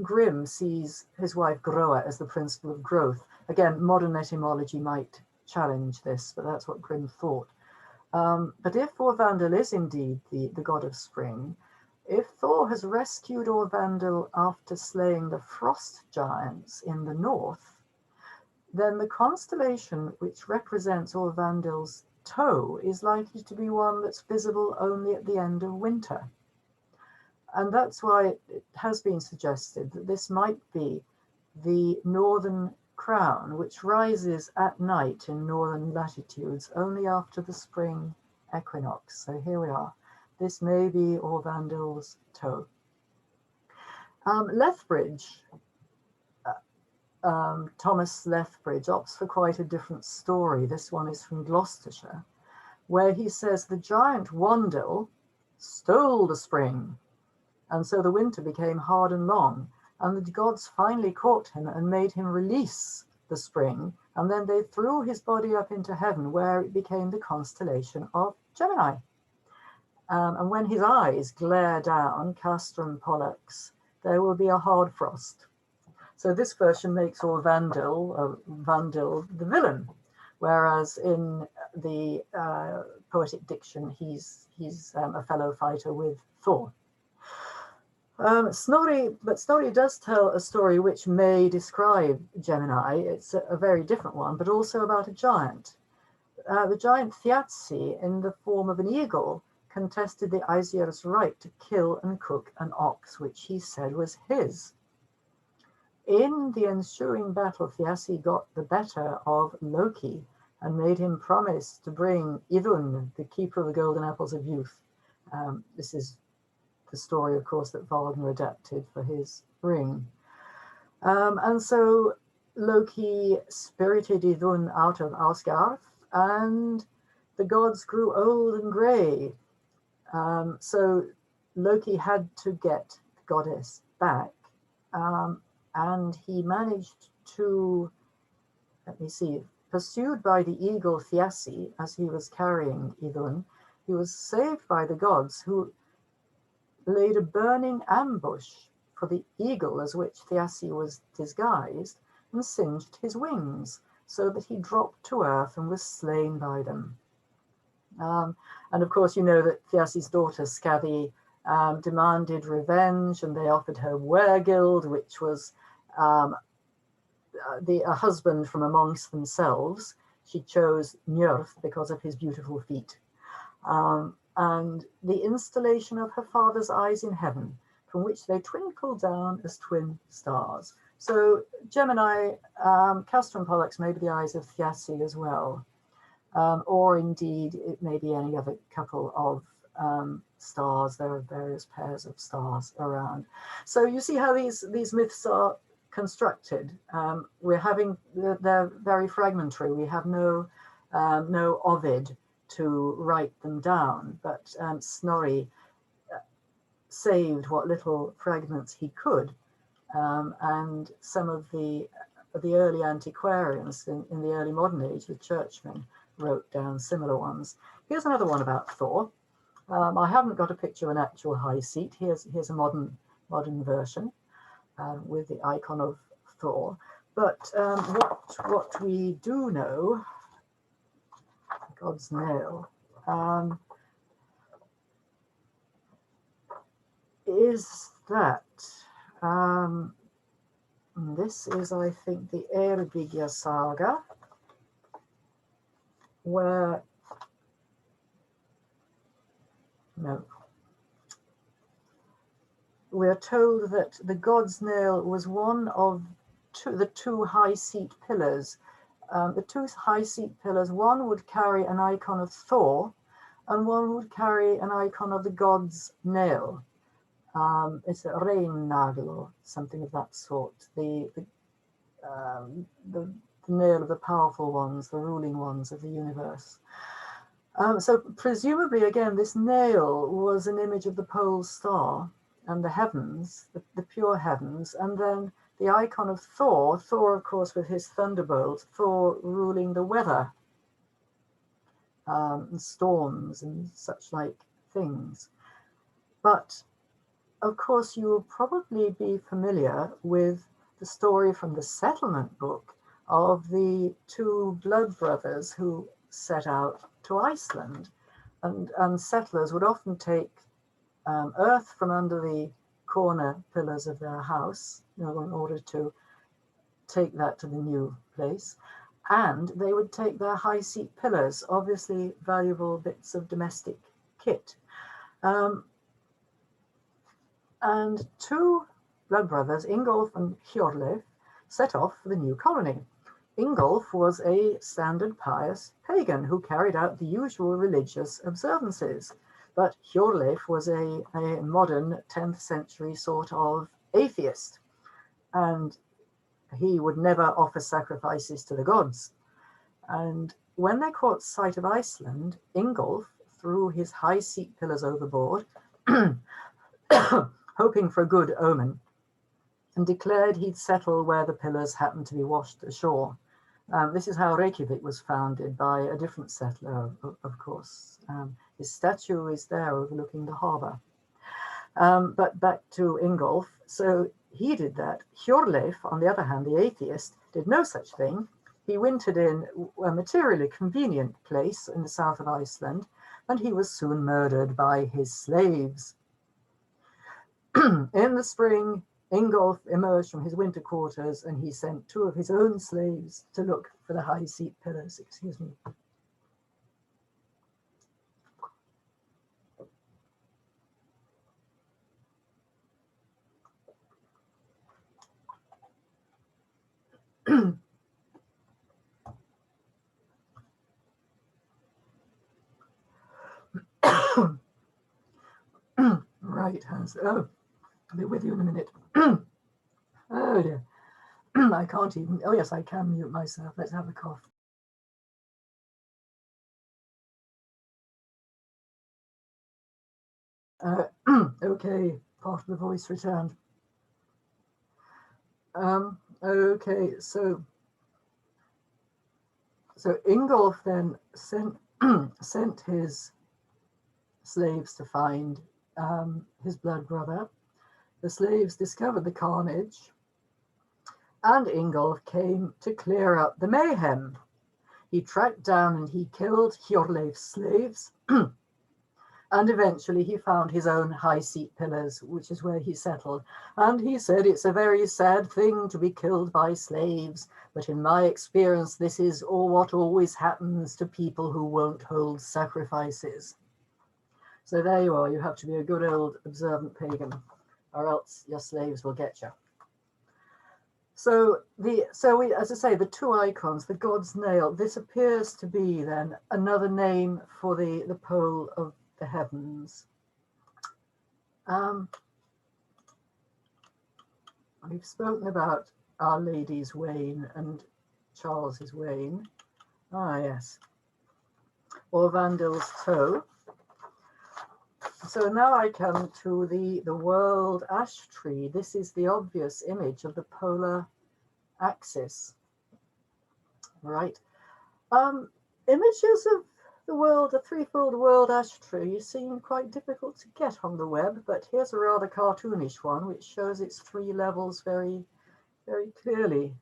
[SPEAKER 2] Grimm sees his wife Groa as the principle of growth. Again, modern etymology might challenge this, but that's what Grimm thought. But if Orvandil is indeed the god of spring, if Thor has rescued Orvandil after slaying the frost giants in the north, then the constellation which represents Orvandil's toe is likely to be one that's visible only at the end of winter. And that's why it has been suggested that this might be the northern crown, which rises at night in northern latitudes only after the spring equinox. So here we are. This may be Orvandil's toe. Lethbridge, Thomas Lethbridge, opts for quite a different story. This one is from Gloucestershire, where he says the giant Wandil stole the spring, and so the winter became hard and long, and the gods finally caught him and made him release the spring, and then they threw his body up into heaven, where it became the constellation of Gemini. And when his eyes glare down, Castrum Pollux, there will be a hard frost. So this version makes Vandil the villain, whereas in the poetic diction, he's a fellow fighter with Thor. Snorri does tell a story which may describe Gemini. It's a very different one, but also about a giant. The giant Thiazi, in the form of an eagle, contested the Aesir's right to kill and cook an ox, which he said was his. In the ensuing battle, Thiazi got the better of Loki and made him promise to bring Idun, the keeper of the golden apples of youth. This is the story, of course, that Wagner adapted for his ring. And so Loki spirited Idun out of Asgard, and the gods grew old and grey. So Loki had to get the goddess back, and he managed to, pursued by the eagle Thiazi as he was carrying Idun, he was saved by the gods, who laid a burning ambush for the eagle as which Thiazi was disguised, and singed his wings, so that he dropped to earth and was slain by them. And of course, you know that Thiazi's daughter Skathi demanded revenge, and they offered her Wergild, which was a husband from amongst themselves. She chose Njörð because of his beautiful feet. And the installation of her father's eyes in heaven, from which they twinkle down as twin stars. So Gemini, Castrum Pollux may be the eyes of Thiazi as well. Or indeed, it may be any other couple of stars. There are various pairs of stars around. So you see how these myths are constructed. They're very fragmentary. We have no Ovid to write them down, but Snorri saved what little fragments he could, and some of the early antiquarians in the early modern age, the churchmen, wrote down similar ones. Here's another one about Thor. I haven't got a picture of an actual high seat. Here's a modern version with the icon of Thor. But what we do know, God's nail, is that this is, I think, the Eyrbyggja saga, where we're told that the god's nail was one of the two high seat pillars. The two high seat pillars, one would carry an icon of Thor, and one would carry an icon of the god's nail. It's a reinnagel or something of that sort. The nail of the powerful ones, the ruling ones of the universe. So presumably, again, this nail was an image of the pole star and the heavens, the pure heavens, and then the icon of Thor, of course, with his thunderbolt, Thor ruling the weather, and storms and such like things. But of course, you will probably be familiar with the story from the settlement book of the two blood brothers who set out to Iceland, and settlers would often take earth from under the corner pillars of their house, in order to take that to the new place, and they would take their high seat pillars, obviously valuable bits of domestic kit. And two blood brothers, Ingolf and Hjorleif, set off for the new colony. Ingolf was a standard pious pagan who carried out the usual religious observances, but Hjorleif was a modern 10th century sort of atheist, and he would never offer sacrifices to the gods. And when they caught sight of Iceland, Ingolf threw his high seat pillars overboard, hoping for a good omen, and declared he'd settle where the pillars happened to be washed ashore. This is how Reykjavik was founded, by a different settler, of course. His statue is there overlooking the harbour. But back to Ingolf. So he did that. Hjorleif, on the other hand, the atheist, did no such thing. He wintered in a materially convenient place in the south of Iceland, and he was soon murdered by his slaves. In the spring, Ingolf emerged from his winter quarters, and he sent two of his own slaves to look for the high seat pillars. Excuse me. Right, Hans. Oh, I'll be with you in a minute. Oh dear. I can't even. Oh yes, I can mute myself. Let's have a cough. Okay, part of the voice returned. Okay, so Ingolf then sent his slaves to find his blood brother. The slaves discovered the carnage, and Ingolf came to clear up the mayhem. He tracked down and he killed Hjorleif's slaves, and eventually he found his own high seat pillars, which is where he settled. And he said, it's a very sad thing to be killed by slaves, but in my experience, this is what always happens to people who won't hold sacrifices. So there you are. You have to be a good old observant pagan, or else your slaves will get you. So as I say, the two icons, the god's nail, this appears to be then another name for the pole of the heavens. We've spoken about Our Lady's Wain and Charles's Wain. Ah, yes. Or Vandil's Toe. So now I come to the world ash tree. This is the obvious image of the polar axis, right? Images of the world, the threefold world ash tree, seem quite difficult to get on the web, but here's a rather cartoonish one which shows its three levels very, very clearly.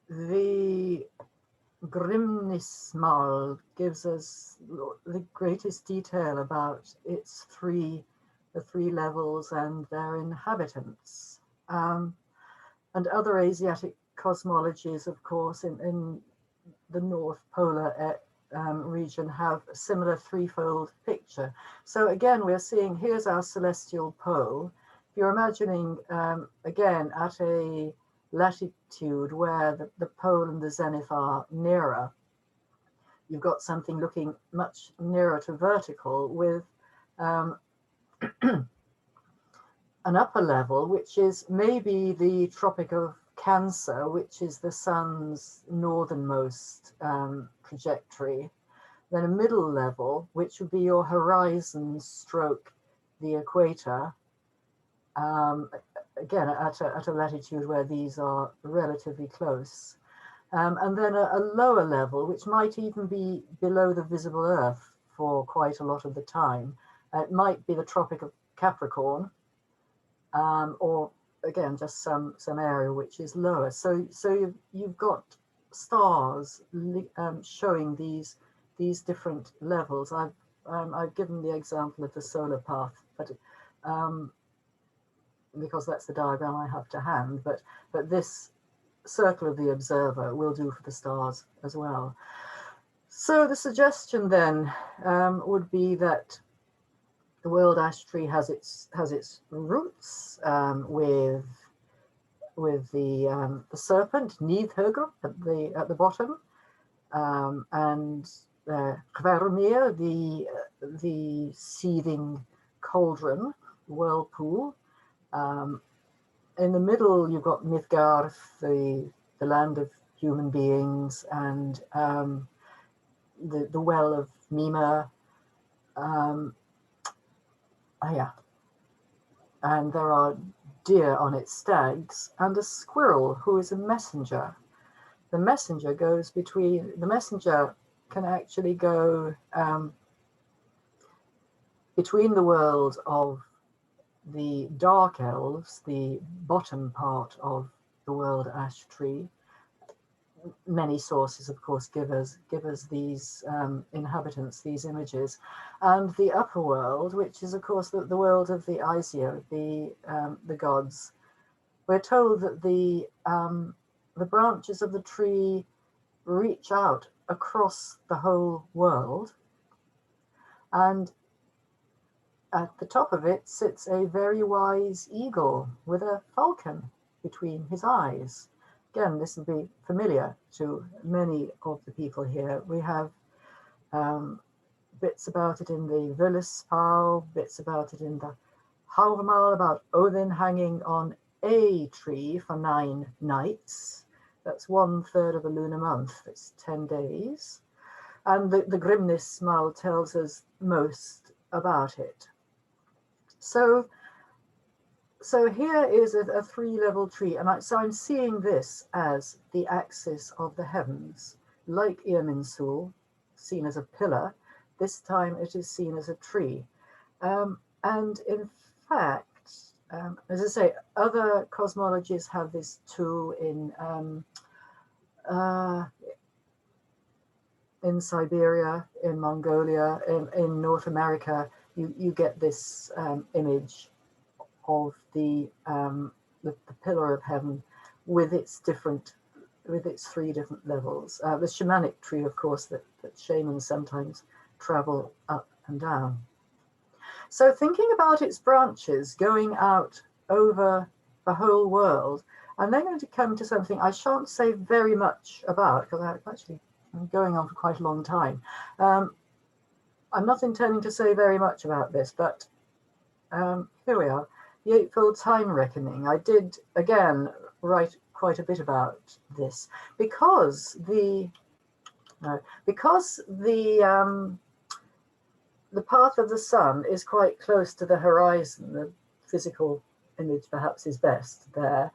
[SPEAKER 2] The Grimnismal gives us the greatest detail about the three levels and their inhabitants. And other Asiatic cosmologies, of course, in the North Polar region have a similar threefold picture. So again, we're seeing, here's our celestial pole. you're imagining, again, at a latitude where the pole and the zenith are nearer, you've got something looking much nearer to vertical with an upper level, which is maybe the Tropic of Cancer, which is the sun's northernmost trajectory. Then a middle level, which would be your horizon stroke the equator, again at a latitude where these are relatively close. And then a lower level, which might even be below the visible Earth for quite a lot of the time. It might be the Tropic of Capricorn, or again, just some area which is lower. So you've got stars showing these different levels. I've given the example of the solar path, but because that's the diagram I have to hand. But this circle of the observer will do for the stars as well. So the suggestion then would be that the world ash tree has its roots with the serpent Nidhögr at the bottom, and Hvermir, the seething cauldron, whirlpool. In the middle, you've got Midgard, the land of human beings, and the well of Mima. Yeah, and there are deer on its stags, and a squirrel who is a messenger. The messenger goes between. The messenger can actually go between the world of the dark elves, the bottom part of the world ash tree. Many sources, of course, give us these inhabitants, these images, and the upper world, which is, of course, the world of the Aesir, the gods. We're told that the branches of the tree reach out across the whole world, and at the top of it sits a very wise eagle with a falcon between his eyes. Again, this will be familiar to many of the people here. We have bits about it in the Völuspá, bits about it in the Hávamál, about Odin hanging on a tree for 9 nights. That's 1/3 of a lunar month. It's 10 days. And the Grimnismal tells us most about it. So here is a 3-level tree, and so I'm seeing this as the axis of the heavens, like Irminsul, seen as a pillar. This time it is seen as a tree. And in fact, as I say, other cosmologies have this too. In Siberia, in Mongolia, in North America, you get this image of the pillar of heaven with its 3 different levels. The shamanic tree, of course, that shamans sometimes travel up and down. So thinking about its branches going out over the whole world, I'm then going to come to something I shan't say very much about, because I'm going on for quite a long time. I'm not intending to say very much about this, but here we are. The eightfold time reckoning. I did, again, write quite a bit about this because the path of the sun is quite close to the horizon. The physical image perhaps is best there.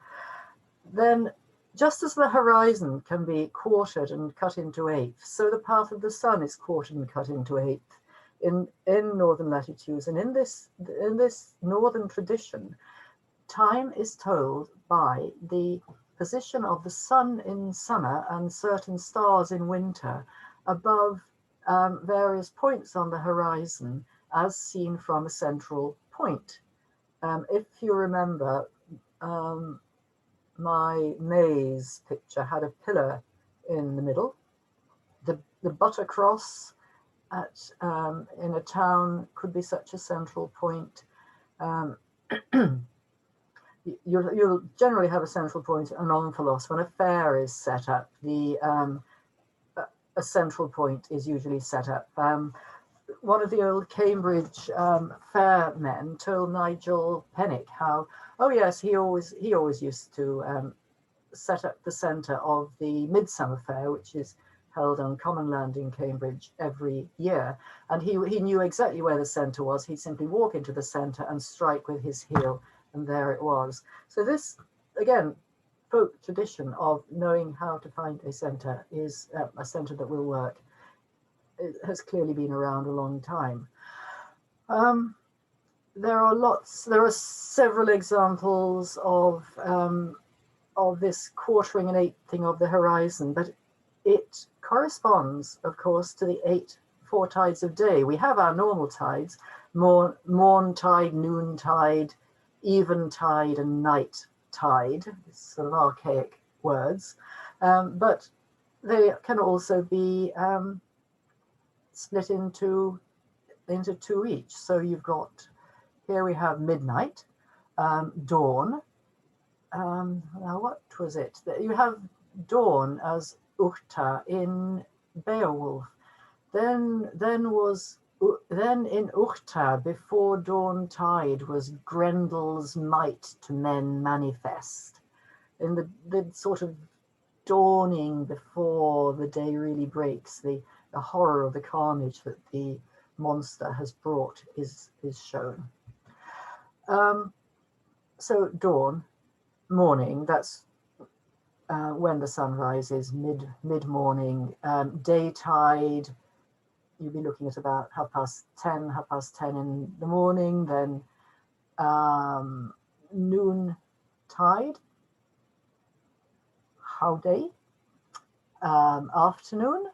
[SPEAKER 2] Then, just as the horizon can be quartered and cut into 8ths, so the path of the sun is quartered and cut into 8ths. In northern latitudes, and in this northern tradition, time is told by the position of the sun in summer and certain stars in winter above various points on the horizon as seen from a central point. If you remember, my maze picture had a pillar in the middle. The butter cross in a town could be such a central point. you'll generally have a central point, an omphalos. When a fair is set up, a central point is usually set up. One of the old Cambridge fair men told Nigel Pennick how, oh yes, he always used to set up the centre of the Midsummer Fair, which is held on Common Land in Cambridge every year. And he knew exactly where the centre was. He'd simply walk into the centre and strike with his heel, and there it was. So this, again, folk tradition of knowing how to find a centre is a centre that will work. It has clearly been around a long time. There are several examples of this quartering and eighthing of the horizon, but it corresponds, of course, to the 4 tides of day. We have our normal tides: morn tide, noon tide, eventide, and night tide. It's sort of archaic words, but they can also be split into 2 each. So you've got, here we have midnight, dawn. Now what was it? You have dawn as Uchta in Beowulf. Then in Uchta, before dawn tide, was Grendel's might to men manifest. In the sort of dawning before the day really breaks, the horror of the carnage that the monster has brought is shown. So dawn, morning, that's when the sun rises, mid-morning. Day tide, you'll be looking at about half past 10 in the morning. Then noon tide, howday, afternoon.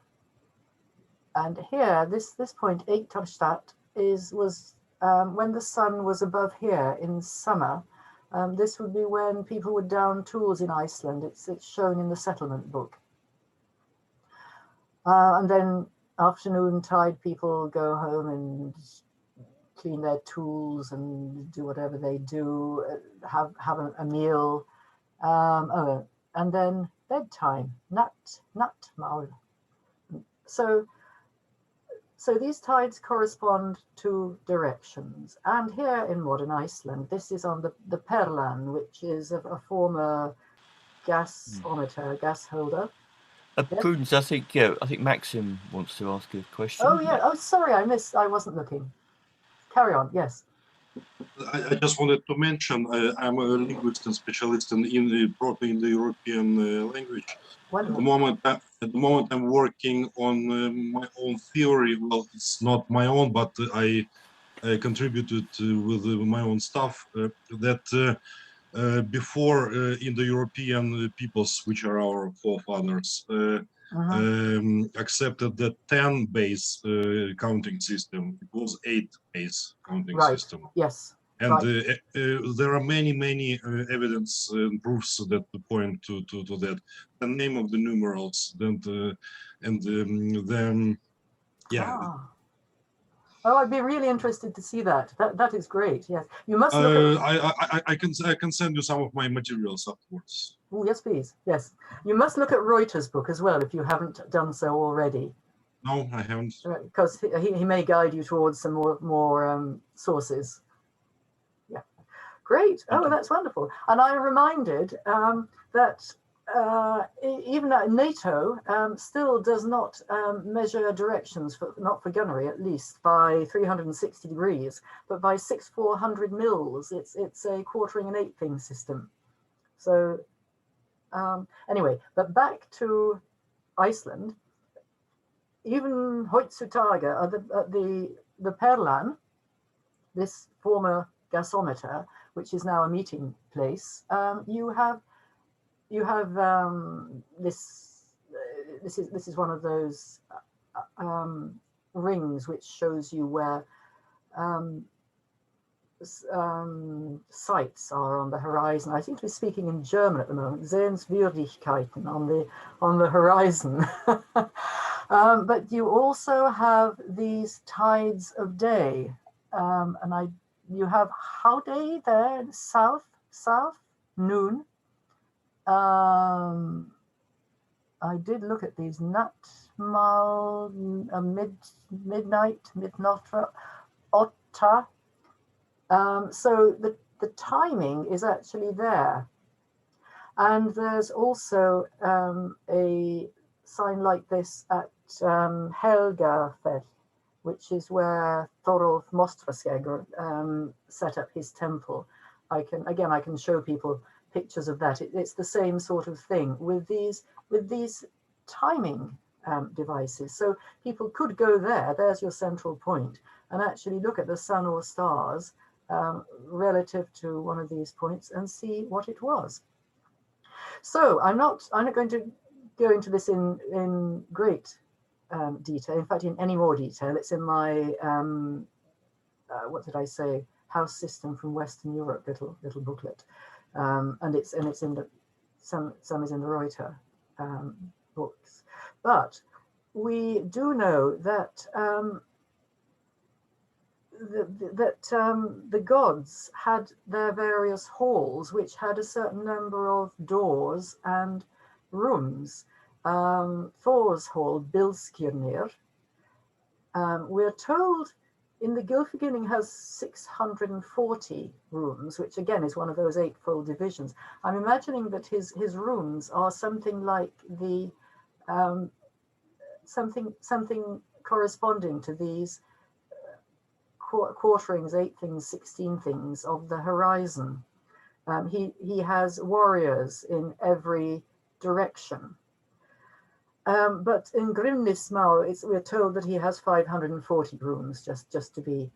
[SPEAKER 2] And here, this point, Eiktagstadt, was when the sun was above here in summer. This would be when people would down tools in Iceland. It's shown in the settlement book. And then afternoon tide, people go home and clean their tools and do whatever they do, have a meal. And then bedtime, nattmaul. So these tides correspond to directions. And here in modern Iceland, this is on the Perlan, which is a former gasometer, gas holder.
[SPEAKER 1] Prudence, I think Maxim wants to ask a question.
[SPEAKER 2] Oh yeah. Oh, sorry, I wasn't looking. Carry on. Yes.
[SPEAKER 4] I just wanted to mention I'm a linguist and specialist in the European language.
[SPEAKER 2] Wonderful.
[SPEAKER 4] At the moment, I'm working on my own theory. Well, it's not my own, but I contributed with my own stuff. That before in the European peoples, which are our forefathers, accepted the 10 base counting system. It was 8 base counting system.
[SPEAKER 2] Yes.
[SPEAKER 4] And there are many evidence and proofs that point to that. The name of the numerals, yeah.
[SPEAKER 2] Oh, I'd be really interested to see that. That is great. Yes, you must look at.
[SPEAKER 4] I can send you some of my materials afterwards.
[SPEAKER 2] Oh, yes, please. Yes, you must look at Reuter's book as well if you haven't done so already.
[SPEAKER 4] No, I haven't.
[SPEAKER 2] Because he may guide you towards some more sources. Yeah, great. Oh, that's wonderful. And I'm reminded that even NATO still does not measure directions, not for gunnery at least, by 360 degrees, but by 6/400 mils. It's a quartering and eighthing system. So anyway, but back to Iceland. Even Heutzutage at the Perlan, this former gasometer, which is now a meeting place, you have this is one of those rings which shows you where sites are on the horizon. I seem to be speaking in German at the moment. Sehenswürdigkeiten on the horizon. But you also have these tides of day, and you have howday there south south, noon. I did look at these. Natmal, midnight, midnotra, otta. So the timing is actually there. And there's also a sign like this at Helgafell, which is where Thorolf Mostraskegr set up his temple. I can show people pictures of that. It's the same sort of thing with these timing devices. So people could go there, there's your central point, and actually look at the sun or stars relative to one of these points and see what it was. So I'm not going to go into this in great detail. In fact, in any more detail, it's in my what did I say? House system from Western Europe little booklet, and it's in the some is in the Reuter books. But we do know that the gods had their various halls, which had a certain number of doors and rooms. Thor's hall, Bilskirnir, we're told in the Gylfaginning has 640 rooms, which again is one of those eightfold divisions. I'm imagining that his rooms are something like the something corresponding to these quarterings, 8 things, 16 things of the horizon. He has warriors in every direction. But in Grimnismal, we're told that he has 540 rooms, just to be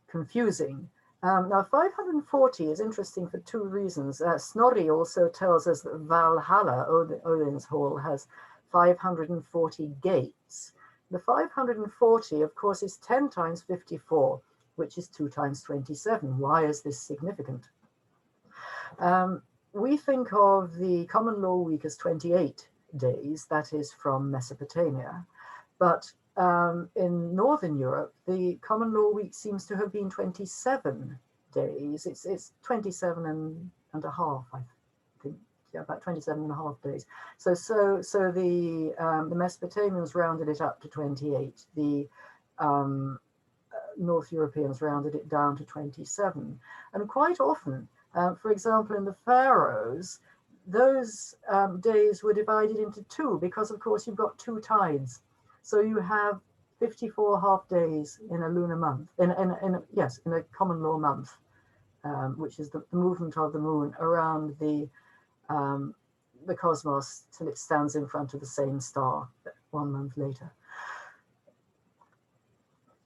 [SPEAKER 2] confusing. Now, 540 is interesting for 2 reasons. Snorri also tells us that Valhalla, Odin's hall, has 540 gates. The 540, of course, is 10 times 54, which is 2 times 27. Why is this significant? We think of the common law week as 28 days, that is from Mesopotamia. But in Northern Europe, the common law week seems to have been 27 days. It's 27 and a half, I think. Yeah, about 27 and a half days. So the Mesopotamians rounded it up to 28. The North Europeans rounded it down to 27. And quite often, for example, in the Pharaohs, those days were divided into 2 because, of course, you've got 2 tides. So you have 54 half days in a lunar month, in a common law month, which is the movement of the moon around the cosmos till it stands in front of the same star 1 month later.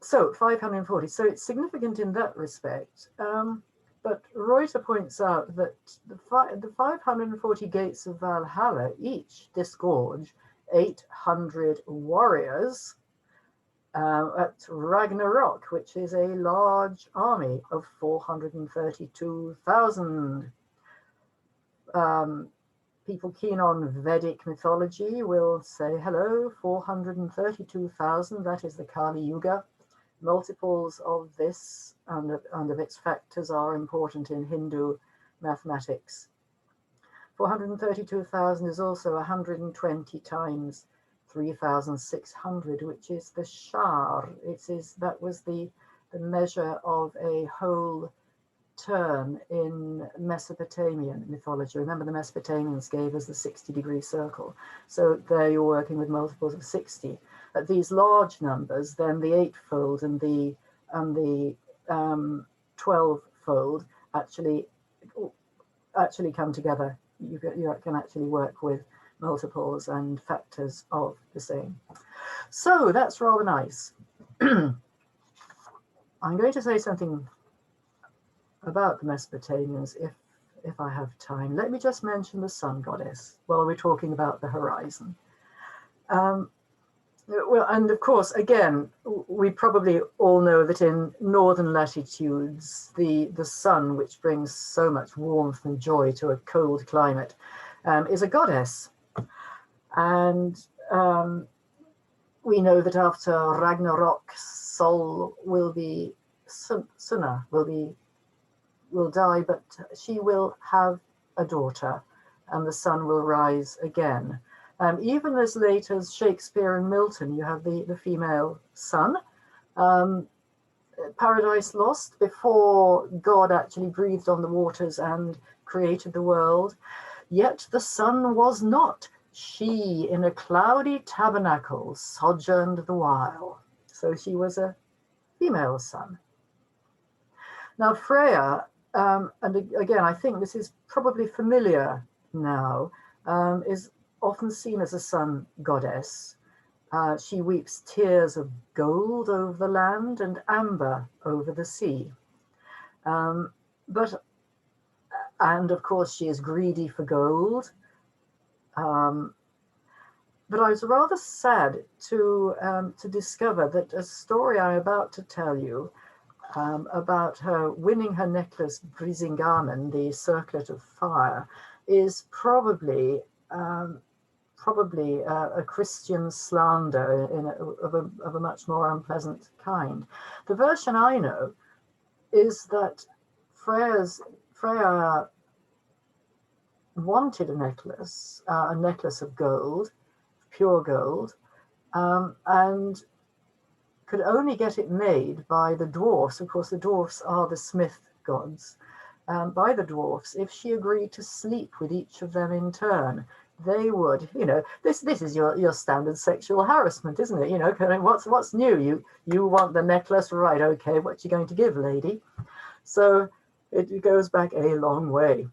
[SPEAKER 2] So 540. So it's significant in that respect. But Reuter points out that the 540 gates of Valhalla each disgorge 800 warriors at Ragnarok, which is a large army of 432,000. People keen on Vedic mythology will say, hello, 432,000, that is the Kali Yuga. Multiples of this and of its factors are important in Hindu mathematics. 432,000 is also 120 times 3,600, which is the shar. That was the measure of a whole turn in Mesopotamian mythology. Remember, the Mesopotamians gave us the 60-degree circle. So there you're working with multiples of 60. At these large numbers, then the 8-fold and the 12-fold actually come together. You can actually work with multiples and factors of the same. So that's rather nice. I'm going to say something about the Mesopotamians if I have time. Let me just mention the sun goddess while we're talking about the horizon. Well, and of course, again, we probably all know that in northern latitudes, the sun, which brings so much warmth and joy to a cold climate, is a goddess. And we know that after Ragnarok, Sol will be, Sunna will be will die, but she will have a daughter, and the sun will rise again. Even as late as Shakespeare and Milton, you have the female sun. Paradise Lost, before God actually breathed on the waters and created the world, yet the sun was not. She in a cloudy tabernacle sojourned the while. So she was a female sun. Now Freya, and again, I think this is probably familiar now, is often seen as a sun goddess. She weeps tears of gold over the land and amber over the sea. And of course, she is greedy for gold. But I was rather sad to discover that a story I'm about to tell you about her winning her necklace Brisingamen, the circlet of fire, is probably a Christian slander of a much more unpleasant kind. The version I know is that Freya wanted a necklace of gold, pure gold, and could only get it made by the dwarfs. Of course, the dwarfs are the smith gods. By the dwarfs, if she agreed to sleep with each of them in turn. They would, this is your standard sexual harassment, isn't it? What's new? You want the necklace, right? Okay, what you going to give, lady? So it goes back a long way.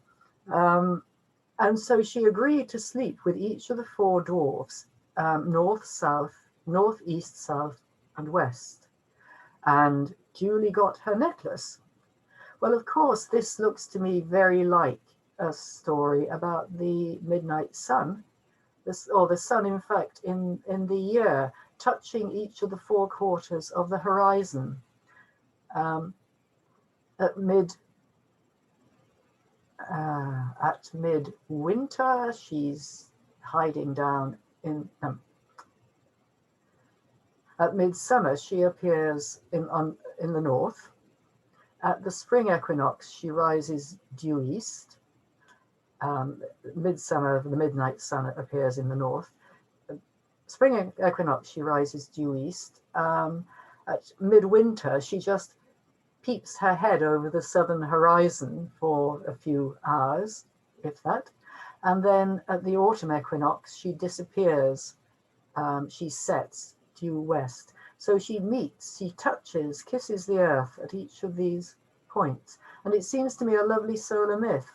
[SPEAKER 2] And so she agreed to sleep with each of the four dwarfs, north, south, north, east, south, and west, and duly got her necklace. Well, of course, this looks to me very like a story about the midnight sun, or the sun, in fact, in the year, touching each of the four quarters of the horizon. At midwinter, she's hiding down in. At midsummer, she appears in the north. At the spring equinox, she rises due east. Midsummer, the midnight sun appears in the north. Spring equinox, she rises due east. At midwinter, she just peeps her head over the southern horizon for a few hours, if that. And then at the autumn equinox, she disappears. She sets due west. So she touches, kisses the earth at each of these points. And it seems to me a lovely solar myth.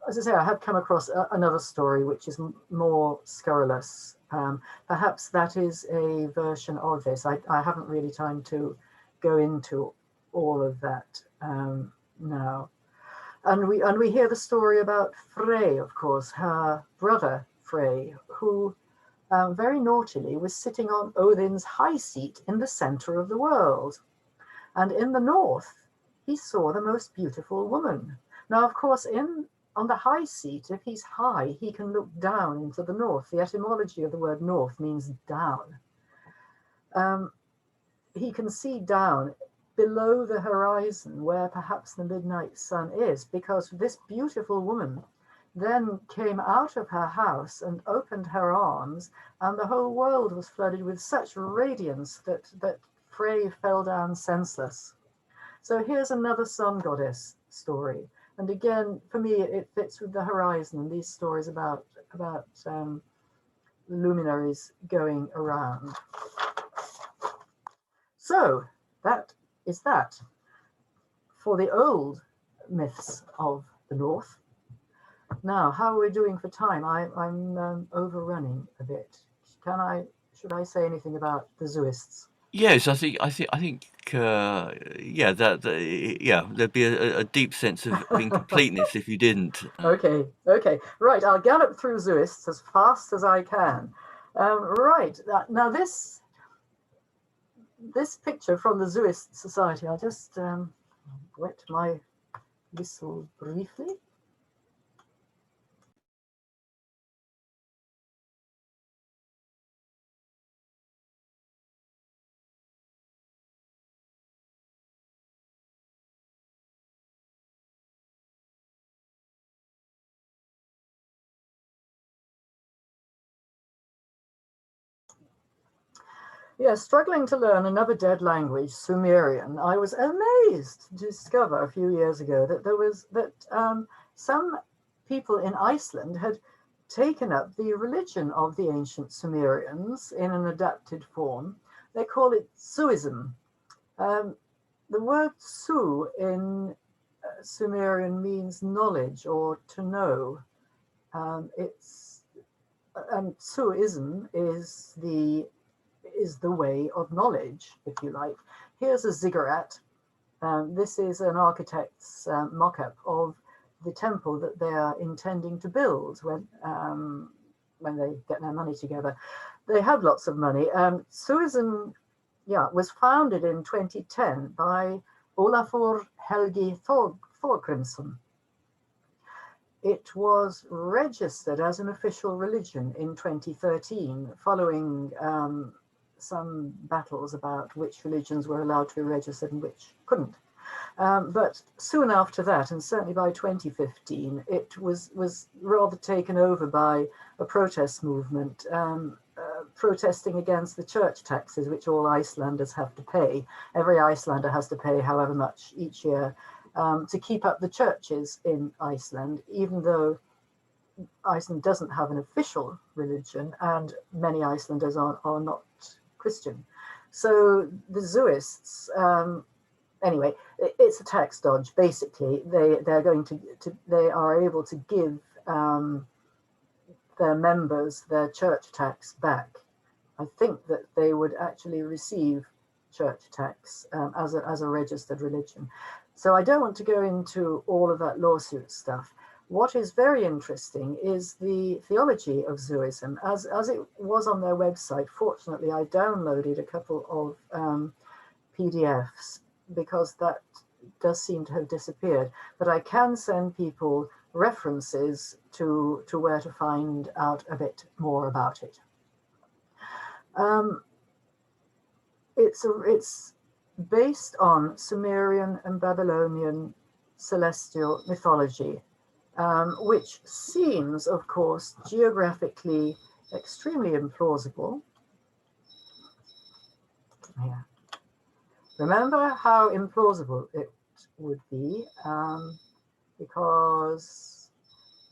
[SPEAKER 2] As I say, I have come across another story which is more scurrilous. Perhaps that is a version of this. I haven't really time to go into all of that now. And we hear the story about Frey, of course, her brother Frey, who very naughtily was sitting on Odin's high seat in the center of the world. And in the north, he saw the most beautiful woman. Now, of course, on the high seat, if he's high, he can look down into the north. The etymology of the word north means down. He can see down below the horizon where perhaps the midnight sun is, because this beautiful woman then came out of her house and opened her arms, and the whole world was flooded with such radiance that Frey fell down senseless. So here's another sun goddess story. And again, for me, it fits with the horizon and these stories about luminaries going around. So that is that for the old myths of the North. Now, how are we doing for time? I'm overrunning a bit. Should I say anything about the Zuists?
[SPEAKER 1] Yes, I think, there'd be a deep sense of incompleteness if you didn't.
[SPEAKER 2] Okay, right. I'll gallop through Zuists as fast as I can. Right, now this picture from the Zuist Society, I'll just wet my whistle briefly. Yeah, struggling to learn another dead language, Sumerian, I was amazed to discover a few years ago that some people in Iceland had taken up the religion of the ancient Sumerians in an adapted form. They call it Zuism. The word Su in Sumerian means knowledge or to know. Suism is the way of knowledge, if you like. Here's a ziggurat. This is an architect's mock-up of the temple that they are intending to build when they get their money together. They have lots of money. Suism, was founded in 2010 by Olafur Helgi Thorgrimsson. It was registered as an official religion in 2013, following some battles about which religions were allowed to be registered and which couldn't. But soon after that, and certainly by 2015, it was rather taken over by a protest movement, protesting against the church taxes, which all Icelanders have to pay. Every Icelander has to pay however much each year to keep up the churches in Iceland, even though Iceland doesn't have an official religion and many Icelanders are not Christian. So the Zuists, anyway, it's a tax dodge. Basically, they are able to give their members their church tax back. I think that they would actually receive church tax as a registered religion. So I don't want to go into all of that lawsuit stuff. What is very interesting is the theology of Zuism, as it was on their website. Fortunately, I downloaded a couple of PDFs because that does seem to have disappeared. But I can send people references to where to find out a bit more about it. It's based on Sumerian and Babylonian celestial mythology, which seems, of course, geographically extremely implausible. Yeah. Remember how implausible it would be, because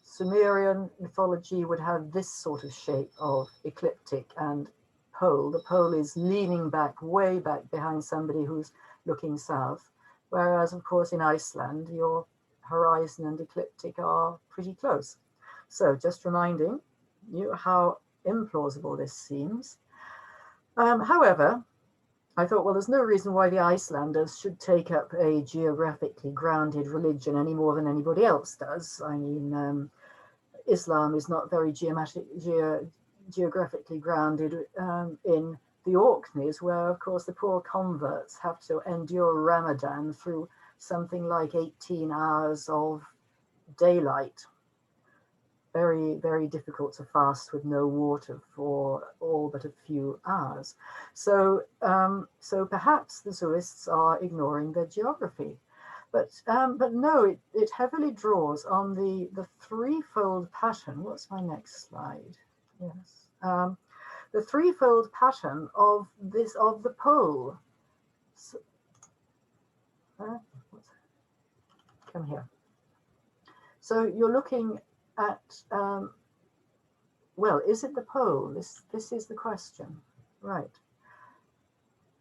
[SPEAKER 2] Sumerian mythology would have this sort of shape of ecliptic and pole. The pole is leaning back, way back behind somebody who's looking south, whereas, of course, in Iceland, your horizon and ecliptic are pretty close. So just reminding you how implausible this seems. However, I thought, well, there's no reason why the Icelanders should take up a geographically grounded religion any more than anybody else does. I mean, Islam is not very geographically grounded in the Orkneys, where, of course, the poor converts have to endure Ramadan through something like 18 hours of daylight. Very, very difficult to fast with no water for all but a few hours. So, so perhaps the Zuists are ignoring their geography. But no, it heavily draws on the threefold pattern. What's my next slide? Yes, the threefold pattern of the pole. So, come here. So you're looking at, well, is it the pole? This is the question, right?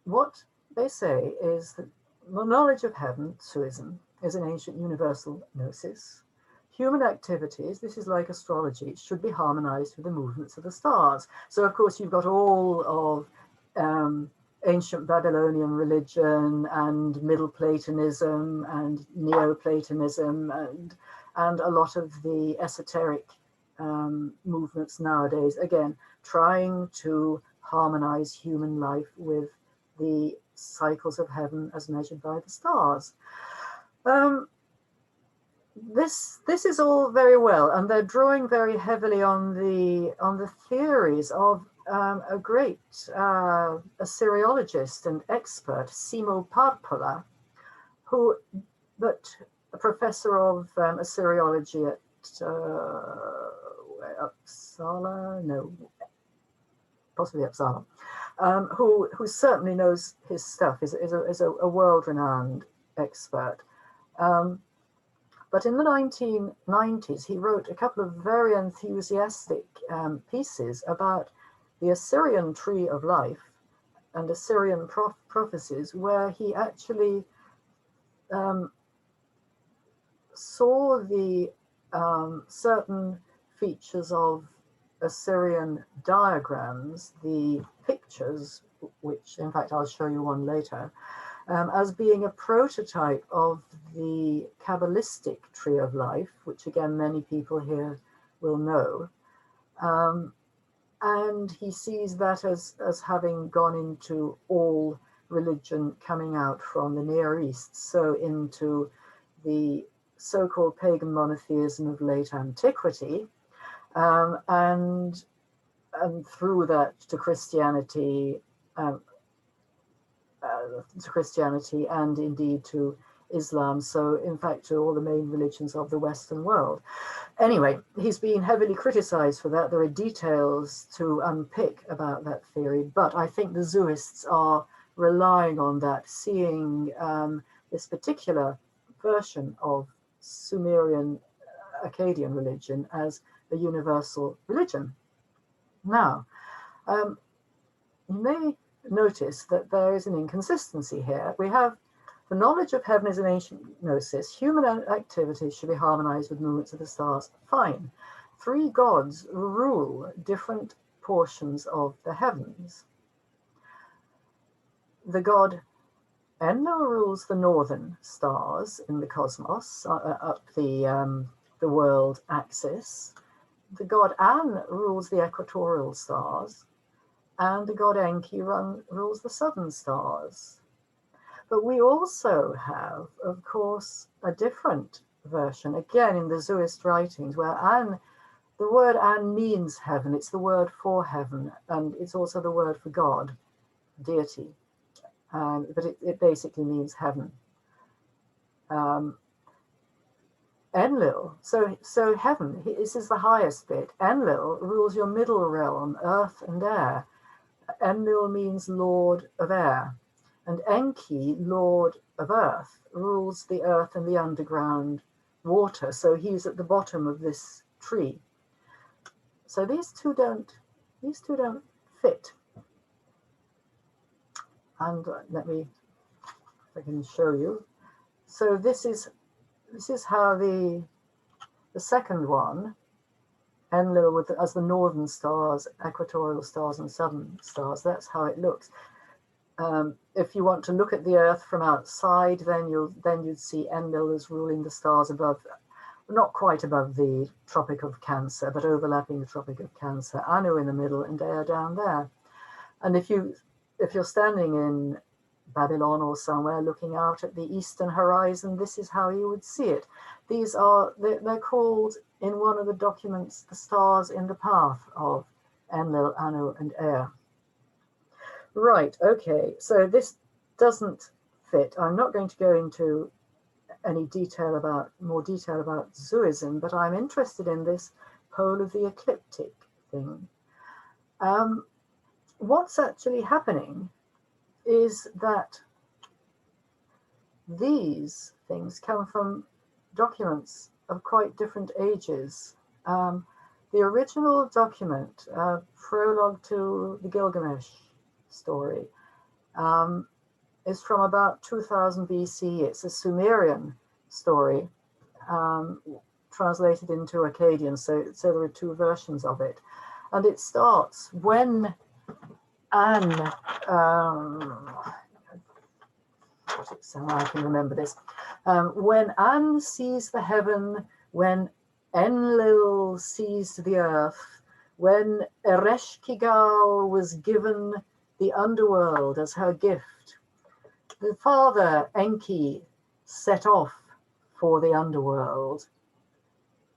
[SPEAKER 2] What they say is that the knowledge of heaven, Zuism, is an ancient universal gnosis. Human activities, this is like astrology, should be harmonized with the movements of the stars. So, of course, you've got all of ancient Babylonian religion and Middle Platonism and Neoplatonism and a lot of the esoteric movements nowadays, again, trying to harmonize human life with the cycles of heaven as measured by the stars. This is all very well, and they're drawing very heavily on the theories of a great Assyriologist and expert, Simo Parpola, but a professor of Assyriology at Uppsala, no, possibly Uppsala, who certainly knows his stuff, is a world-renowned expert. But in the 1990s, he wrote a couple of very enthusiastic pieces about the Assyrian tree of life and Assyrian prophecies, where he actually saw the certain features of Assyrian diagrams, the pictures, which in fact I'll show you one later, as being a prototype of the Kabbalistic tree of life, which again many people here will know. And he sees that as having gone into all religion coming out from the Near East, so into the so-called pagan monotheism of late antiquity, and through that to Christianity, and indeed to Islam, so in fact to all the main religions of the Western world. Anyway, he's been heavily criticized for that. There are details to unpick about that theory, but I think the Zuists are relying on that, seeing this particular version of Sumerian Akkadian religion as a universal religion. Now, you may notice that there is an inconsistency here. We have the knowledge of heaven is an ancient gnosis. Human activities should be harmonized with movements of the stars. Fine. 3 gods rule different portions of the heavens. The god Enlil rules the northern stars in the cosmos, up the world axis. The god An rules the equatorial stars, and the god Enki rules the southern stars. But we also have, of course, a different version, again in the Zuist writings, where the word An means heaven. It's the word for heaven, and it's also the word for God, deity. But it basically means heaven. Enlil, so heaven, this is the highest bit. Enlil rules your middle realm, earth and air. Enlil means Lord of Air. And Enki, Lord of Earth, rules the earth and the underground water. So he's at the bottom of this tree. So these two don't fit. And let me, if I can show you. So this is how the second one, Enlil as the northern stars, equatorial stars, and southern stars. That's how it looks. If you want to look at the Earth from outside, then you'd see Enlil as ruling the stars above, not quite above the Tropic of Cancer, but overlapping the Tropic of Cancer. Anu in the middle, and Ea down there. And if you're standing in Babylon or somewhere looking out at the eastern horizon, this is how you would see it. They're called in one of the documents the stars in the path of Enlil, Anu, and Ea. Right, okay, so this doesn't fit. I'm not going to go into any more detail about Zuism, but I'm interested in this pole of the ecliptic thing. What's actually happening is that these things come from documents of quite different ages. The original document, prologue to the Gilgamesh story, is from about 2000 BC. It's a Sumerian story, translated into Akkadian, so there are 2 versions of it. And it starts when An, so I can remember this, when An sees the heaven, when Enlil sees the earth, when Ereshkigal was given the underworld as her gift, the father Enki set off for the underworld.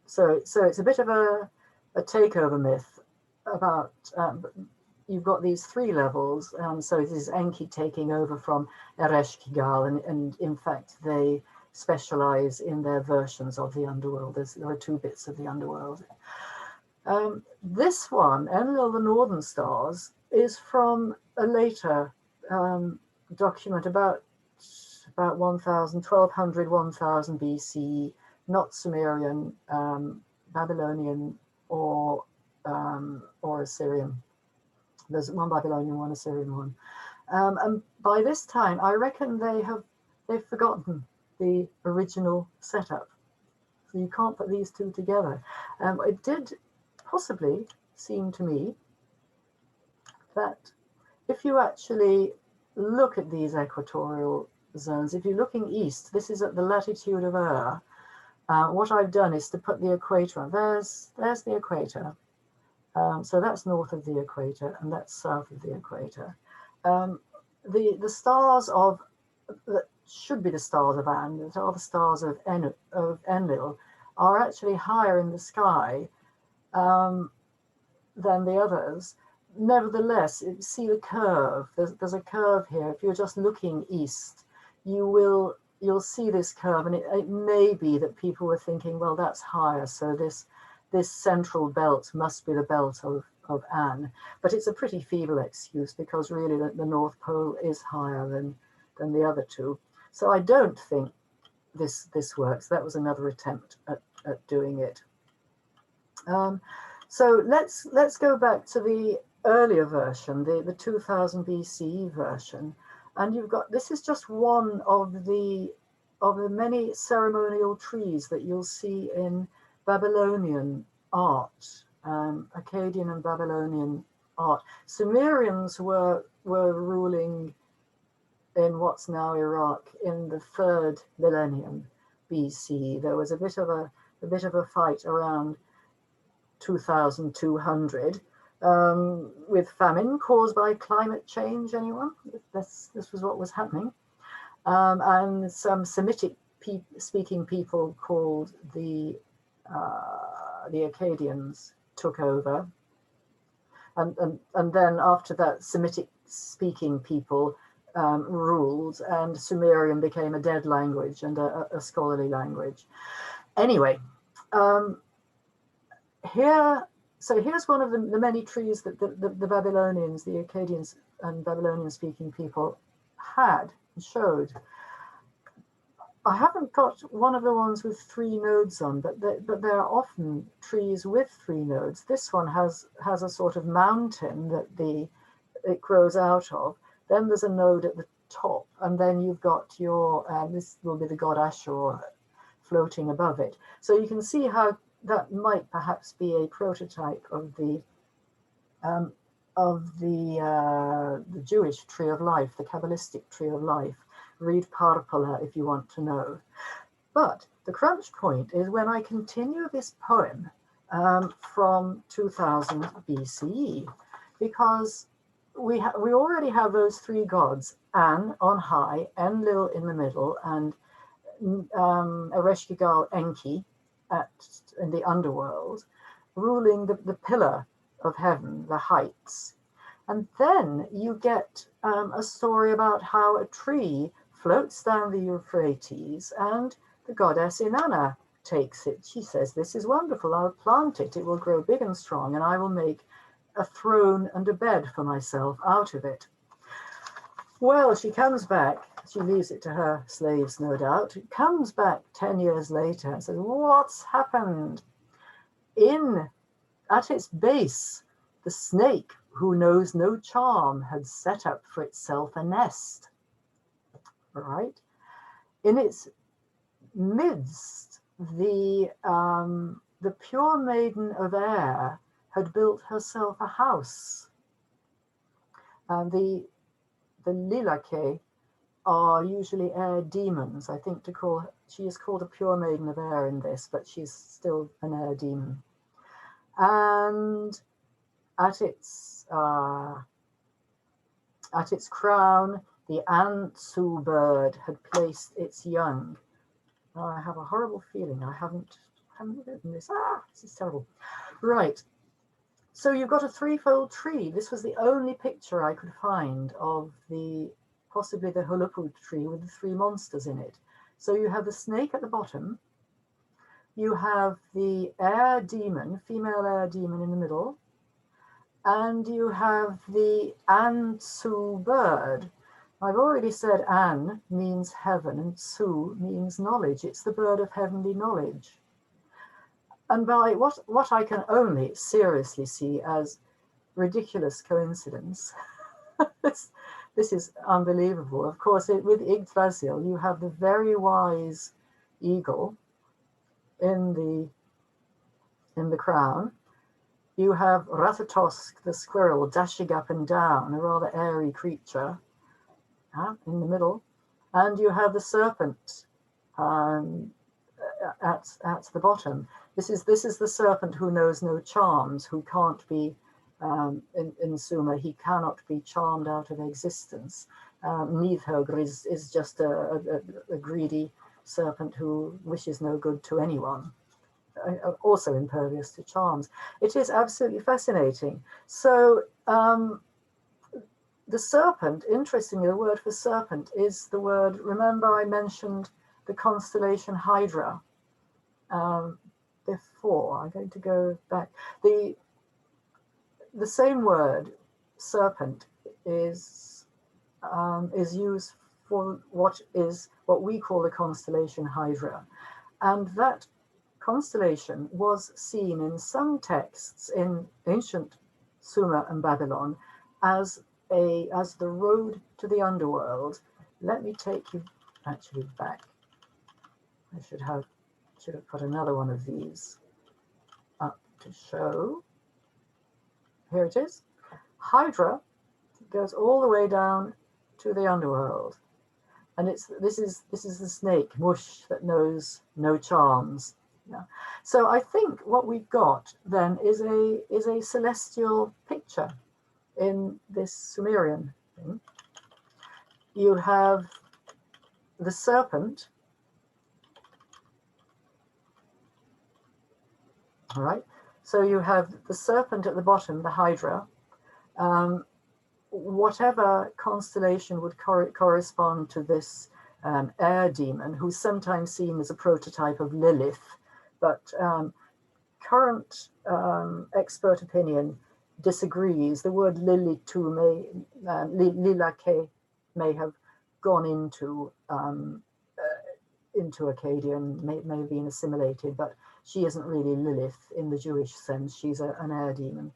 [SPEAKER 2] So it's a bit of a takeover myth about, you've got these 3 levels, so this is Enki taking over from Ereshkigal, and in fact they specialize in their versions of the underworld. There are 2 bits of the underworld. This one, Enlil, the Northern Stars, is from a later document about 1200, 1000 BC, not Sumerian, Babylonian, or Assyrian. There's one Babylonian one, Assyrian one. And by this time, I reckon they've forgotten the original setup. So you can't put these two together. It did possibly seem to me that if you actually look at these equatorial zones, if you're looking east, this is at the latitude of what I've done is to put the equator. There's the equator. So that's north of the equator, and that's south of the equator. The stars that should be the stars of An, that are the stars of Enlil, are actually higher in the sky than the others. Nevertheless, see the curve. There's a curve here. If you're just looking east, you'll see this curve, and it may be that people were thinking, well, that's higher, so this central belt must be the belt of An. But it's a pretty feeble excuse, because really the North Pole is higher than the other two. So I don't think this works. That was another attempt at doing it. So let's go back to the earlier version, the 2000 BCE version, and you've got, this is just one of the many ceremonial trees that you'll see in Babylonian art, Akkadian and Babylonian art. Sumerians were ruling in what's now Iraq in the 3rd millennium BC. There was a bit of a fight around 2200 with famine caused by climate change. Anyone? This was what was happening, and some Semitic speaking people called the Akkadians took over, and then after that, Semitic speaking people ruled, and Sumerian became a dead language and a scholarly language. Anyway, here's one of the many trees that the Babylonians, the Akkadians and Babylonian speaking people had and showed. I haven't got one of the ones with 3 nodes on, but there are often trees with 3 nodes. This one has a sort of mountain that it grows out of. Then there's a node at the top, and then you've got your this will be the god Ashur floating above it. So you can see how that might perhaps be a prototype of the Jewish tree of life, the Kabbalistic tree of life. Read Parpala if you want to know. But the crunch point is when I continue this poem from 2000 BCE, because we already have those 3 gods, An on high, Enlil in the middle, and Ereshkigal Enki in the underworld, ruling the pillar of heaven, the heights. And then you get a story about how a tree floats down the Euphrates, and the goddess Inanna takes it. She says, this is wonderful, I'll plant it, it will grow big and strong, and I will make a throne and a bed for myself out of it. Well, she comes back, she leaves it to her slaves, no doubt, comes back 10 years later and says, what's happened? At its base, the snake, who knows no charm, had set up for itself a nest. Right? In its midst, the pure maiden of air had built herself a house. The Lilake are usually air demons. I think she is called a pure maiden of air in this, but she's still an air demon. And at its crown, the Antsu bird had placed its young. Now I have a horrible feeling I haven't written this. This is terrible. Right. So you've got a 3-fold tree. This was the only picture I could find of possibly the Hulupud tree with the 3 monsters in it. So you have the snake at the bottom. You have the air demon, female air demon in the middle. And you have the An-Su bird. I've already said An means heaven and Su means knowledge. It's the bird of heavenly knowledge. And by what I can only seriously see as ridiculous coincidence, this is unbelievable. Of course, with Yggdrasil, you have the very wise eagle in the crown. You have Ratatosk, the squirrel, dashing up and down, a rather airy creature, in the middle. And you have the serpent at the bottom. This is the serpent who knows no charms, who can't be, in Sumer, he cannot be charmed out of existence. Nidhogr is just a greedy serpent who wishes no good to anyone. Also impervious to charms. It is absolutely fascinating. So the serpent, interestingly, the word for serpent is the word, remember I mentioned the constellation Hydra before. I'm going to go back. The same word, serpent, is used for what we call the constellation Hydra. And that constellation was seen in some texts in ancient Sumer and Babylon as the road to the underworld. Let me take you actually back. I should have put another one of these up to show. Here it is. Hydra goes all the way down to the underworld, and this is the snake Mush that knows no charms. Yeah. So I think what we've got then is a celestial picture in this Sumerian thing. You have the serpent, all right? So you have the serpent at the bottom, the Hydra. Whatever constellation would correspond to this air demon, who's sometimes seen as a prototype of Lilith, but current expert opinion disagrees. The word Lilitu Lilake may have gone into Akkadian, may have been assimilated, but she isn't really Lilith in the Jewish sense. She's an air demon.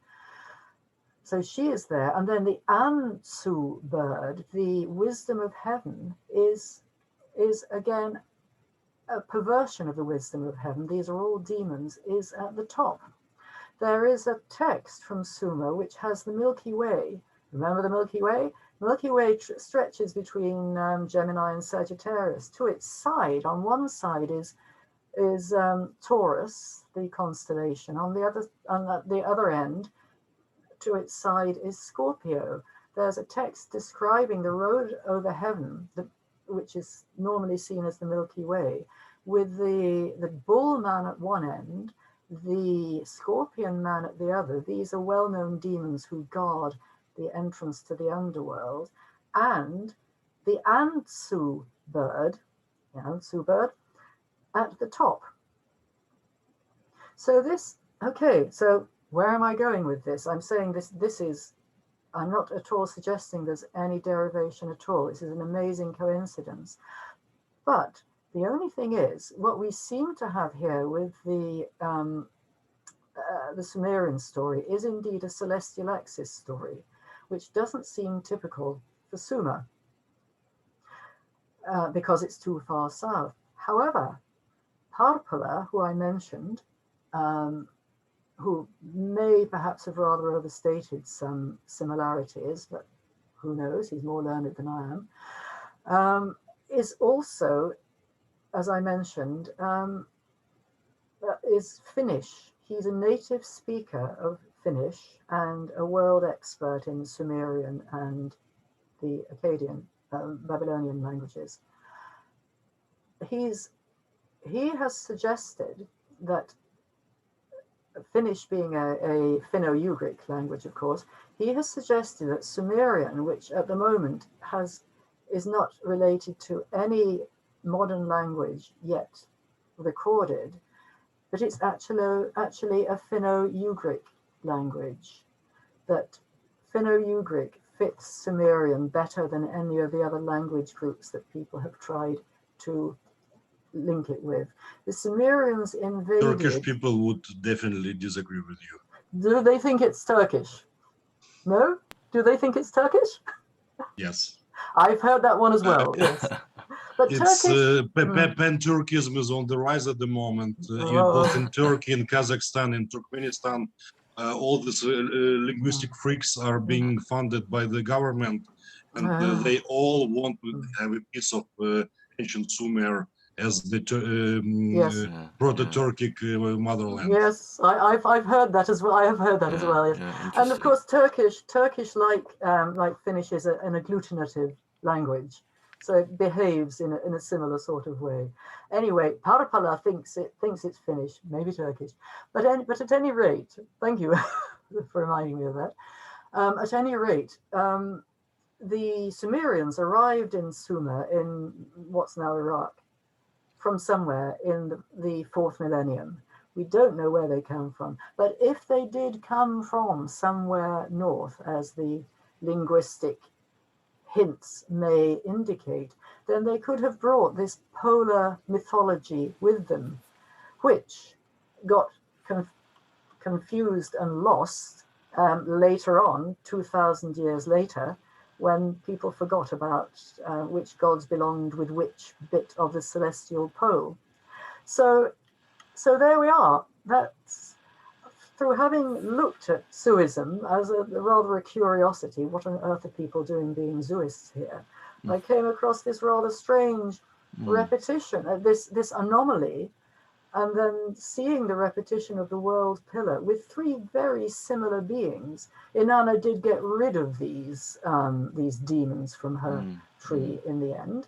[SPEAKER 2] So she is there. And then the Ansu bird, the wisdom of heaven, is again a perversion of the wisdom of heaven. These are all demons, is at the top. There is a text from Sumer which has the Milky Way. Remember the Milky Way? Milky Way stretches between Gemini and Sagittarius. To its side, on one side is Taurus, the constellation. On the other end, to its side, is Scorpio. There's a text describing the road over heaven, which is normally seen as the Milky Way, with the bull man at one end, the scorpion man at the other. These are well-known demons who guard the entrance to the underworld, and the Ansu bird at the top. So so where am I going with this? I'm saying I'm not at all suggesting there's any derivation at all. This is an amazing coincidence. But the only thing is, what we seem to have here with the Sumerian story is indeed a celestial axis story, which doesn't seem typical for Sumer because it's too far south. However, Parpala, who I mentioned, who may perhaps have rather overstated some similarities, but who knows, he's more learned than I am, is also, as I mentioned, is Finnish. He's a native speaker of Finnish and a world expert in Sumerian and the Akkadian, Babylonian languages. He has suggested that Finnish being a Finno-Ugric language, of course, he has suggested that Sumerian, which at the moment is not related to any modern language yet recorded, but it's actually a Finno-Ugric language. that Finno-Ugric fits Sumerian better than any of the other language groups that people have tried to link it with. The Sumerians invaded...
[SPEAKER 4] Turkish people would definitely disagree with you.
[SPEAKER 2] Do they think it's Turkish? No? Do they think it's Turkish?
[SPEAKER 4] Yes.
[SPEAKER 2] I've heard that one as well, yes. But
[SPEAKER 4] It's
[SPEAKER 2] Turkish...
[SPEAKER 4] pan-Turkism is on the rise at the moment, both in Turkey, in Kazakhstan, in Turkmenistan. All these linguistic freaks are being funded by the government, and they all want to have a piece of ancient Sumer as the proto-Turkic motherland.
[SPEAKER 2] Yes, I've heard that as well. I have heard that as well. Yes. And of course, Turkish like Finnish is an agglutinative language, so it behaves in a similar sort of way. Anyway, Parpala thinks it's Finnish, maybe Turkish, but at any rate, thank you for reminding me of that. At any rate, the Sumerians arrived in Sumer, in what's now Iraq, from somewhere in the 4th millennium. We don't know where they come from, but if they did come from somewhere north, as the linguistic hints may indicate, then they could have brought this polar mythology with them, which got confused and lost later on, 2,000 years later, when people forgot about which gods belonged with which bit of the celestial pole. So there we are. That's through having looked at Zuism as rather a curiosity. What on earth are people doing being Zuists here? I came across this rather strange repetition, this anomaly, and then seeing the repetition of the world pillar with 3 very similar beings. Inanna did get rid of these demons from her tree in the end,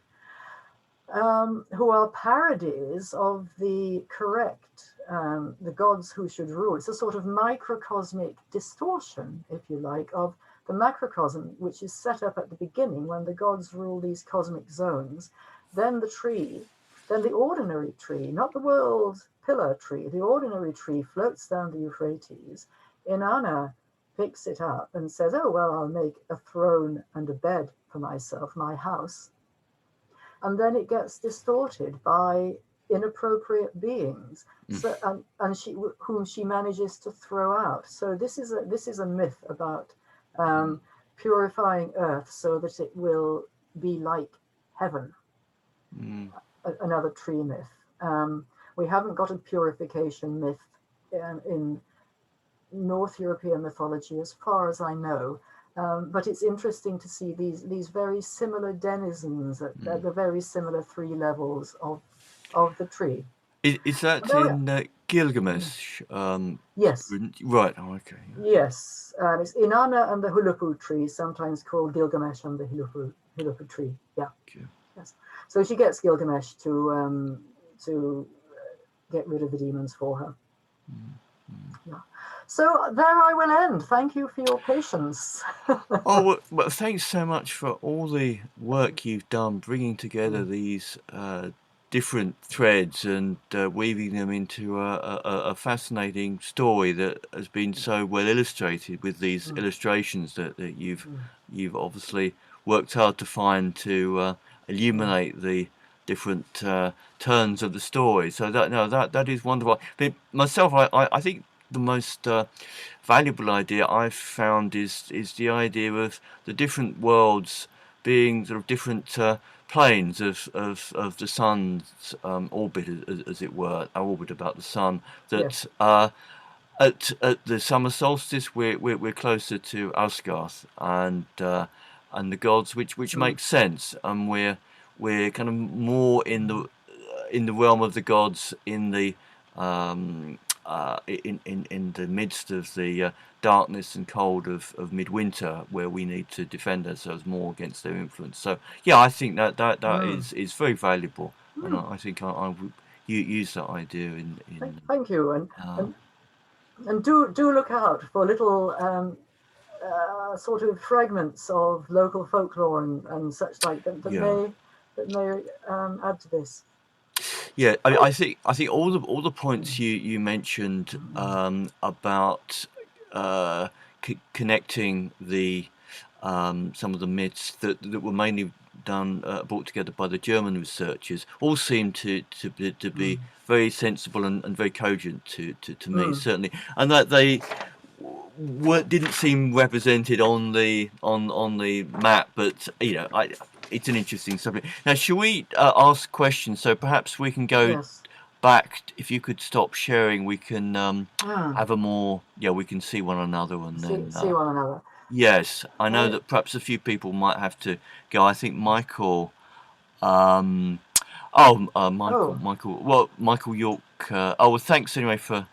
[SPEAKER 2] who are parodies of the correct, the gods who should rule. It's a sort of microcosmic distortion, if you like, of the macrocosm, which is set up at the beginning when the gods rule these cosmic zones. Then the tree, then the ordinary tree, not the world pillar tree, the ordinary tree floats down the Euphrates. Inanna picks it up and says, oh, well, I'll make a throne and a bed for myself, my house. And then it gets distorted by inappropriate beings, so, and whom she manages to throw out. So this is a myth about purifying earth so that it will be like heaven. Another tree myth. We haven't got a purification myth in North European mythology, as far as I know. But it's interesting to see these very similar denizens at the very similar 3 levels of the tree.
[SPEAKER 1] Is that in Gilgamesh?
[SPEAKER 2] Yes.
[SPEAKER 1] Right. Oh, okay.
[SPEAKER 2] Yes. It's Inanna and the Hulupu tree, sometimes called Gilgamesh and the Hulupu tree. Yeah.
[SPEAKER 1] Okay.
[SPEAKER 2] Yes. So she gets Gilgamesh to get rid of the demons for her. Yeah. So there I will end. Thank you for your patience.
[SPEAKER 1] Oh, well, thanks so much for all the work you've done, bringing together these different threads and weaving them into a fascinating story that has been so well illustrated with these illustrations that you've obviously worked hard to find to illuminate the different turns of the story. So that is wonderful. But myself, I think the most valuable idea I've found is the idea of the different worlds being sort of different planes of the sun's orbit, as it were, our orbit about the sun. That at the summer solstice we're closer to Asgarth and the gods, which makes sense, and we're kind of more in the realm of the gods in the in the midst of the darkness and cold of midwinter, where we need to defend ourselves more against their influence. So yeah, I think that is very valuable, and I think I would use that idea in
[SPEAKER 2] Thank you, and do look out for little sort of fragments of local folklore and such like that may add to this.
[SPEAKER 1] Yeah, I think all the points you mentioned about connecting the some of the myths that were mainly done brought together by the German researchers all seem to be very sensible and very cogent to me, certainly, and that they didn't seem represented on the map, but you know, it's an interesting subject. Now, shall we ask questions? So perhaps we can go back. If you could stop sharing, we can have a more, we can see one another and then
[SPEAKER 2] see one another.
[SPEAKER 1] Yes, I know that perhaps a few people might have to go. I think Michael, Michael York. Well, thanks anyway for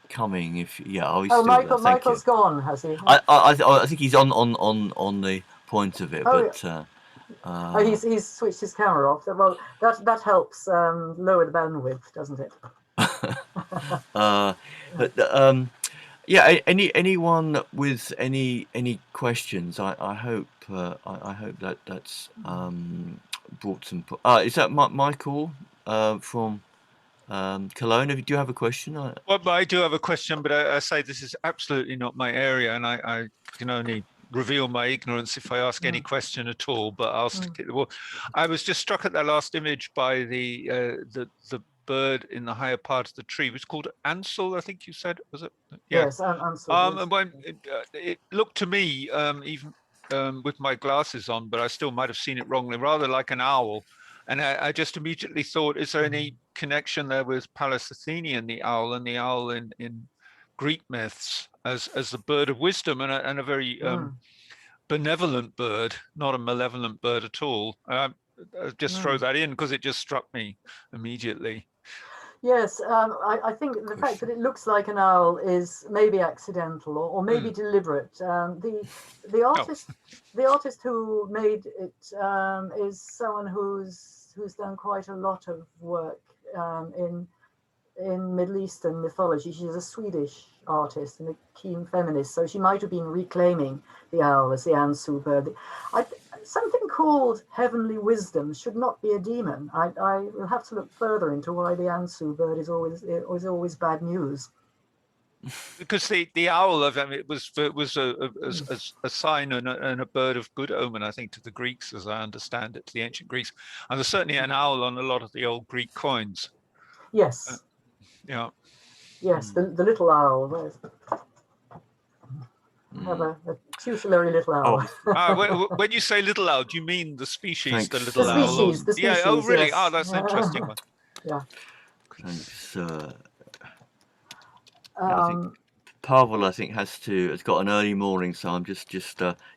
[SPEAKER 1] coming.
[SPEAKER 2] Michael's gone, has he?
[SPEAKER 1] I think he's on the point of it,
[SPEAKER 2] he's switched his camera off. Well, that helps lower the bandwidth, doesn't it?
[SPEAKER 1] Yeah. Anyone with any questions? I hope that's brought some. Is that Michael from Cologne? Do you have a question?
[SPEAKER 6] Well, I do have a question, but I say this is absolutely not my area, and I can only reveal my ignorance if I ask any question at all. But I'll stick it. Well, I was just struck at that last image by the bird in the higher part of the tree. It was called Ansul, I think you said, was it? Yeah.
[SPEAKER 2] Yes, Ansul.
[SPEAKER 6] And when it looked to me, even with my glasses on, but I still might have seen it wrongly, rather like an owl. And I just immediately thought, is there any connection there with Pallas Athenian, the owl, and the owl in Greek myths as the bird of wisdom and a very benevolent bird, not a malevolent bird at all? I'll just throw that in because it just struck me immediately.
[SPEAKER 2] Yes, I think the fact that it looks like an owl is maybe accidental or maybe deliberate. The artist who made it is someone who's done quite a lot of work in Middle Eastern mythology. She's a Swedish artist and a keen feminist, so she might have been reclaiming the owl as the Ansu bird. Something called heavenly wisdom should not be a demon. I will have to look further into why the Ansu bird is always bad news.
[SPEAKER 6] Because the owl, it was a sign and a bird of good omen, I think, to the Greeks, as I understand it, to the ancient Greeks, and there's certainly an owl on a lot of the old Greek coins.
[SPEAKER 2] Yes.
[SPEAKER 6] Yeah.
[SPEAKER 2] Yes, the little owl. Have a tutelary little owl.
[SPEAKER 6] When you say little owl, do you mean the species,
[SPEAKER 1] Thanks.
[SPEAKER 6] the little
[SPEAKER 2] owl? The species.
[SPEAKER 6] Yeah. Oh, really?
[SPEAKER 2] Yes.
[SPEAKER 6] Oh, that's an interesting one.
[SPEAKER 2] Yeah.
[SPEAKER 1] Thanks. I think Pavel, has got an early morning, so I'm just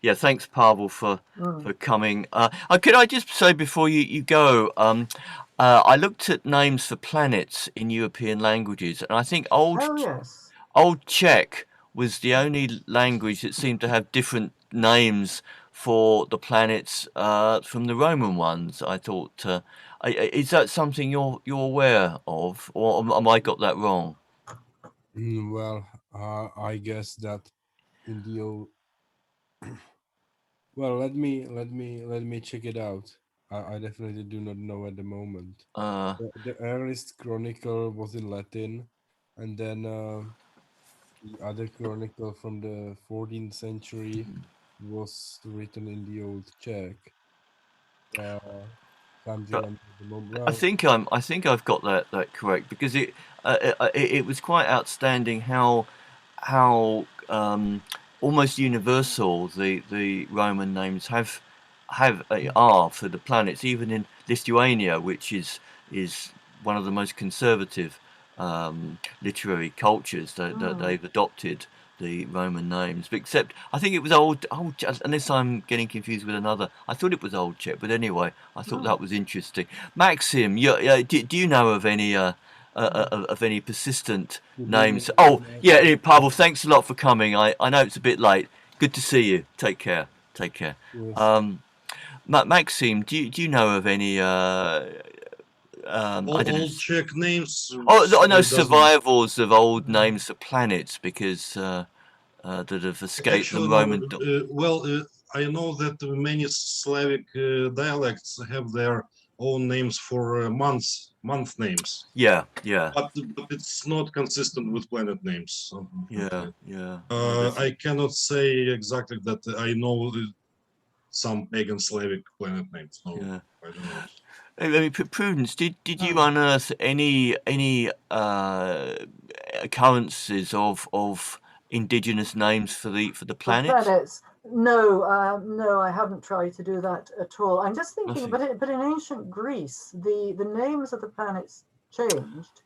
[SPEAKER 1] thanks Pavel for coming. Could I just say before you go, I looked at names for planets in European languages, and I think Old Czech was the only language that seemed to have different names for the planets from the Roman ones. I thought, is that something you're aware of, or am I got that wrong?
[SPEAKER 3] Well, I guess that in the old. Well, let me check it out. I definitely do not know at the moment. The earliest chronicle was in Latin, and then the other chronicle from the 14th century was written in the Old Czech.
[SPEAKER 1] I think I've got that correct, because it was quite outstanding how almost universal the Roman names are for the planets, even in Lithuania, which is one of the most conservative literary cultures that they've adopted the Roman names, but except I think it was old, unless I'm getting confused with another. I thought it was Old Czech, but anyway, I thought that was interesting. Maxim, do you know of any persistent names? Oh, yeah, Pavel, thanks a lot for coming. I know it's a bit late. Good to see you. Take care. Yes. Maxim, do you know of any
[SPEAKER 4] old Czech names?
[SPEAKER 1] I know survivals of old names for planets, because that have escaped the Roman.
[SPEAKER 4] I know that many Slavic dialects have their own names for month names.
[SPEAKER 1] Yeah.
[SPEAKER 4] But it's not consistent with planet names.
[SPEAKER 1] Yeah.
[SPEAKER 4] I cannot say exactly that I know some pagan Slavic planet names. No,
[SPEAKER 1] Yeah.
[SPEAKER 4] I don't know.
[SPEAKER 1] I mean, Prudence, did you unearth any occurrences of indigenous names for the planets?
[SPEAKER 2] No, no, I haven't tried to do that at all. I'm just thinking,
[SPEAKER 1] Nothing.
[SPEAKER 2] but in ancient Greece, the names of the planets changed.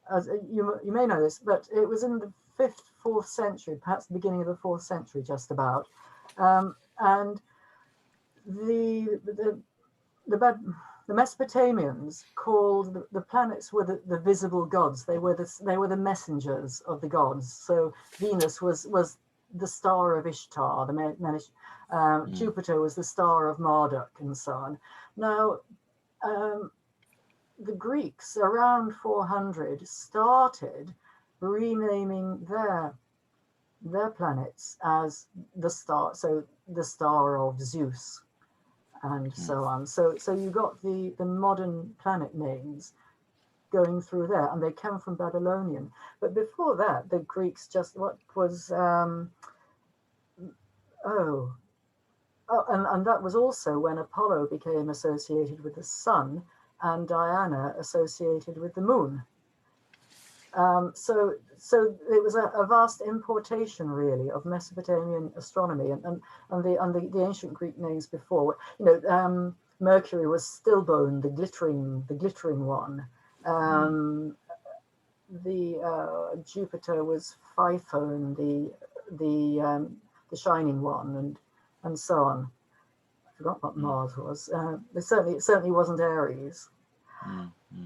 [SPEAKER 2] As you may know this, but it was in the 5th, 4th century, perhaps the beginning of the 4th century, just about, and the Mesopotamians called the planets were the visible gods. They were the messengers of the gods. So Venus was the star of Ishtar. Jupiter was the star of Marduk, and so on. Now, the Greeks around 400 started renaming their planets as the star. So the star of Zeus, and so on. So you got the modern planet names going through there, and they come from Babylonian. But before that, the Greeks just and that was also when Apollo became associated with the sun and Diana associated with the moon. So it was a vast importation, really, of Mesopotamian astronomy, and the ancient Greek names before. Mercury was Stillbone, the glittering one. Jupiter was Phaethon, the shining one, and so on. I forgot what Mars was. It certainly wasn't Aries.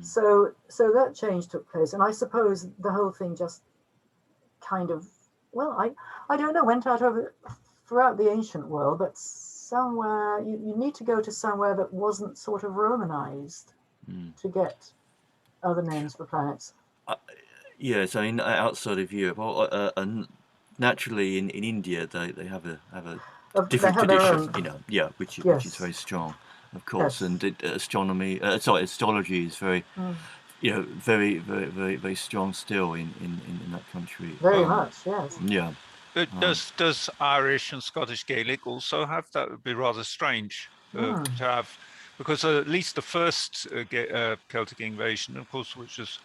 [SPEAKER 2] So that change took place, and I suppose the whole thing just kind of, I don't know, went out over throughout the ancient world, but somewhere you need to go to somewhere that wasn't sort of Romanized to get other names for planets.
[SPEAKER 1] Yes, I mean outside of Europe, naturally in India they have a different tradition, which is very strong, of course, and astrology is very, very, very, very, very strong still in that country.
[SPEAKER 2] Very much, yes.
[SPEAKER 1] Yeah.
[SPEAKER 6] But does Irish and Scottish Gaelic also have? That would be rather strange to have, because at least the first Celtic invasion, of course, which is,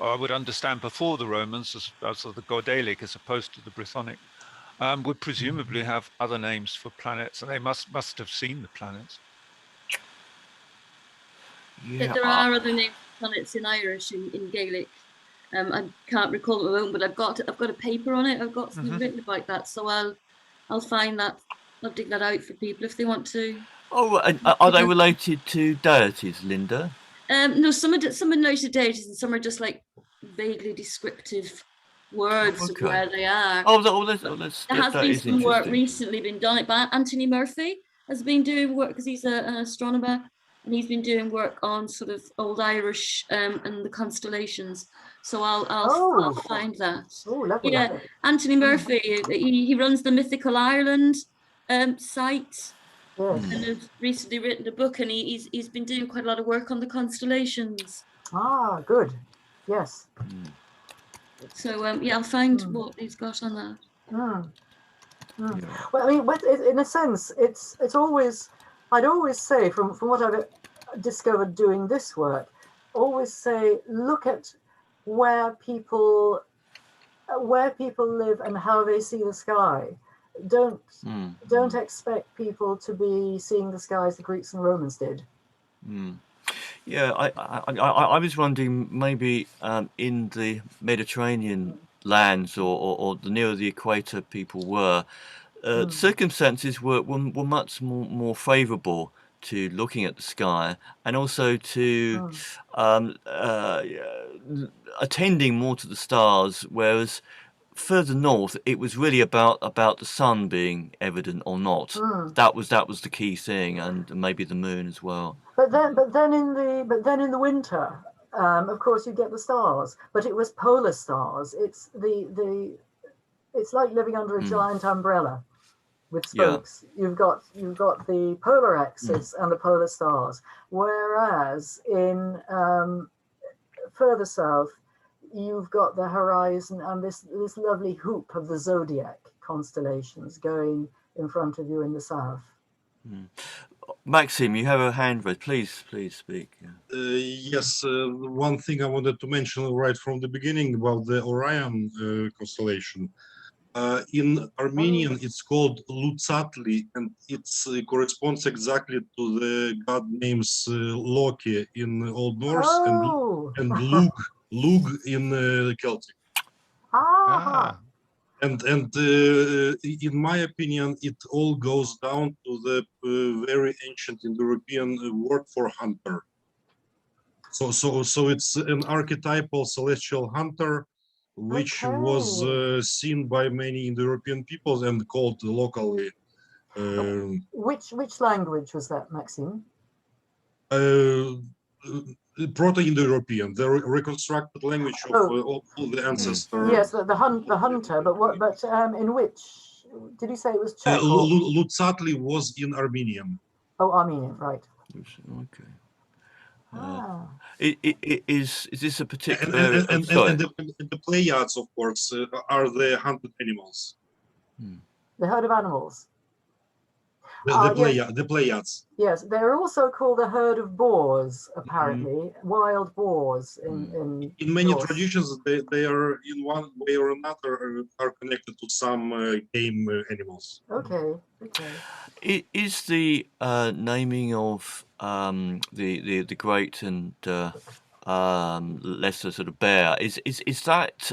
[SPEAKER 6] I would understand, before the Romans, as the Gaelic as opposed to the Brythonic, would presumably have other names for planets, and they must have seen the planets.
[SPEAKER 5] Yeah, there are other names for planets in Irish, in Gaelic. I can't recall at the moment, but I've got a paper on it. I've got something written about that, so I'll find that. I'll dig that out for people if they want to.
[SPEAKER 1] Oh, and are they related to deities, Linda?
[SPEAKER 5] No, some are related to deities, and some are just like vaguely descriptive words of where they are.
[SPEAKER 1] There
[SPEAKER 5] has been some work recently been done by Anthony Murphy. Has been doing work because he's an astronomer, and he's been doing work on sort of Old Irish and the constellations. So I'll find that.
[SPEAKER 2] Oh, lovely.
[SPEAKER 5] Yeah, Anthony Murphy. He runs the Mythical Ireland site.
[SPEAKER 2] Yes.
[SPEAKER 5] And has recently written a book, and he's been doing quite a lot of work on the constellations.
[SPEAKER 2] Ah, good. Yes.
[SPEAKER 5] So I'll find what he's got on that.
[SPEAKER 2] Well, I mean, in a sense, it's always, I'd always say, from what I've discovered doing this work, always say, look at where people live and how they see the sky. Don't expect people to be seeing the sky as the Greeks and Romans did.
[SPEAKER 1] Yeah, I was wondering, maybe in the Mediterranean lands or the nearer the equator people were, circumstances were much more favourable to looking at the sky, and also to attending more to the stars, whereas further north it was really about the sun being evident or not. That was the key thing, and maybe the moon as well.
[SPEAKER 2] But then in the winter, of course, you get the stars, but it was polar stars. It's like living under a giant umbrella. with spokes. You've got the polar axis and the polar stars, whereas in further south you've got the horizon and this lovely hoop of the zodiac constellations going in front of you in the south.
[SPEAKER 1] Maxim, you have a hand raised. Please speak.
[SPEAKER 4] Yes, one thing I wanted to mention right from the beginning about the Orion constellation. In Armenian, it's called Lutsatli, and it corresponds exactly to the god names Loki in Old Norse and Lug in Celtic. And in my opinion, it all goes down to the very ancient Indo-European word for hunter. So it's an archetypal celestial hunter, which was seen by many Indo-European peoples and called locally.
[SPEAKER 2] Which language was that, Maxime?
[SPEAKER 4] Proto-Indo-European, the reconstructed language of all the ancestors.
[SPEAKER 2] Yes, the hunter. But in which? Did you say it was Czech?
[SPEAKER 4] Lutsatli was in Armenian.
[SPEAKER 2] Oh, Armenian, right?
[SPEAKER 1] Okay. Is this a particular?
[SPEAKER 4] And the Pleiades, of course, are the hunted animals.
[SPEAKER 2] The herd of animals.
[SPEAKER 4] The Pleiades.
[SPEAKER 2] Yes, they're also called the herd of boars, apparently, wild boars in
[SPEAKER 4] many traditions. They are in one way or another are connected to some game animals.
[SPEAKER 2] Okay.
[SPEAKER 1] Is the naming of the great and lesser sort of bear is that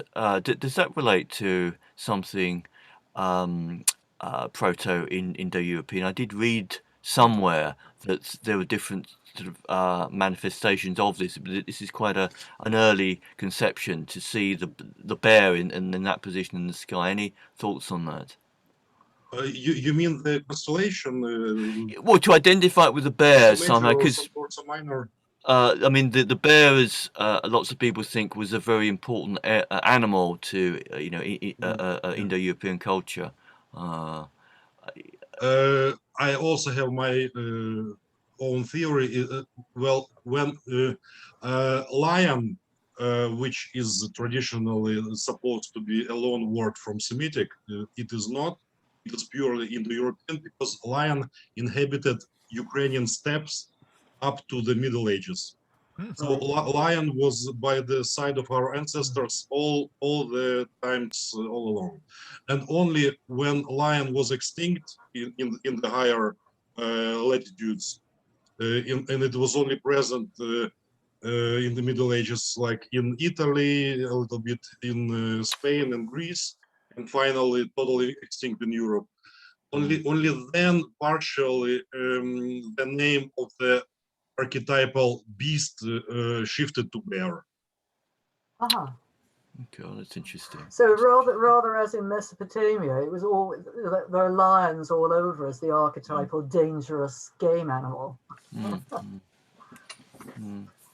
[SPEAKER 1] does that relate to something Proto-Indo-European? I did read somewhere that there were different sort of manifestations of this, but this is quite an early conception to see the bear in that position in the sky. Any thoughts on that?
[SPEAKER 4] You mean the constellation?
[SPEAKER 1] Well, to identify it with the bear somehow, because I mean the bear is lots of people think was a very important animal to Indo-European culture.
[SPEAKER 4] I also have my own theory. Well, when lion, which is traditionally supposed to be a loan word from Semitic, it is not. It is purely Indo-European because lion inhabited Ukrainian steppes up to the Middle Ages. So lion was by the side of our ancestors all the times all along, and only when lion was extinct in the higher latitudes, and it was only present in the Middle Ages, like in Italy, a little bit in Spain and Greece, and finally totally extinct in Europe. Only then partially the name of the archetypal beast shifted to bear.
[SPEAKER 1] Okay, well, that's interesting.
[SPEAKER 2] So rather as in Mesopotamia, it was all there are lions all over as the archetypal dangerous game animal.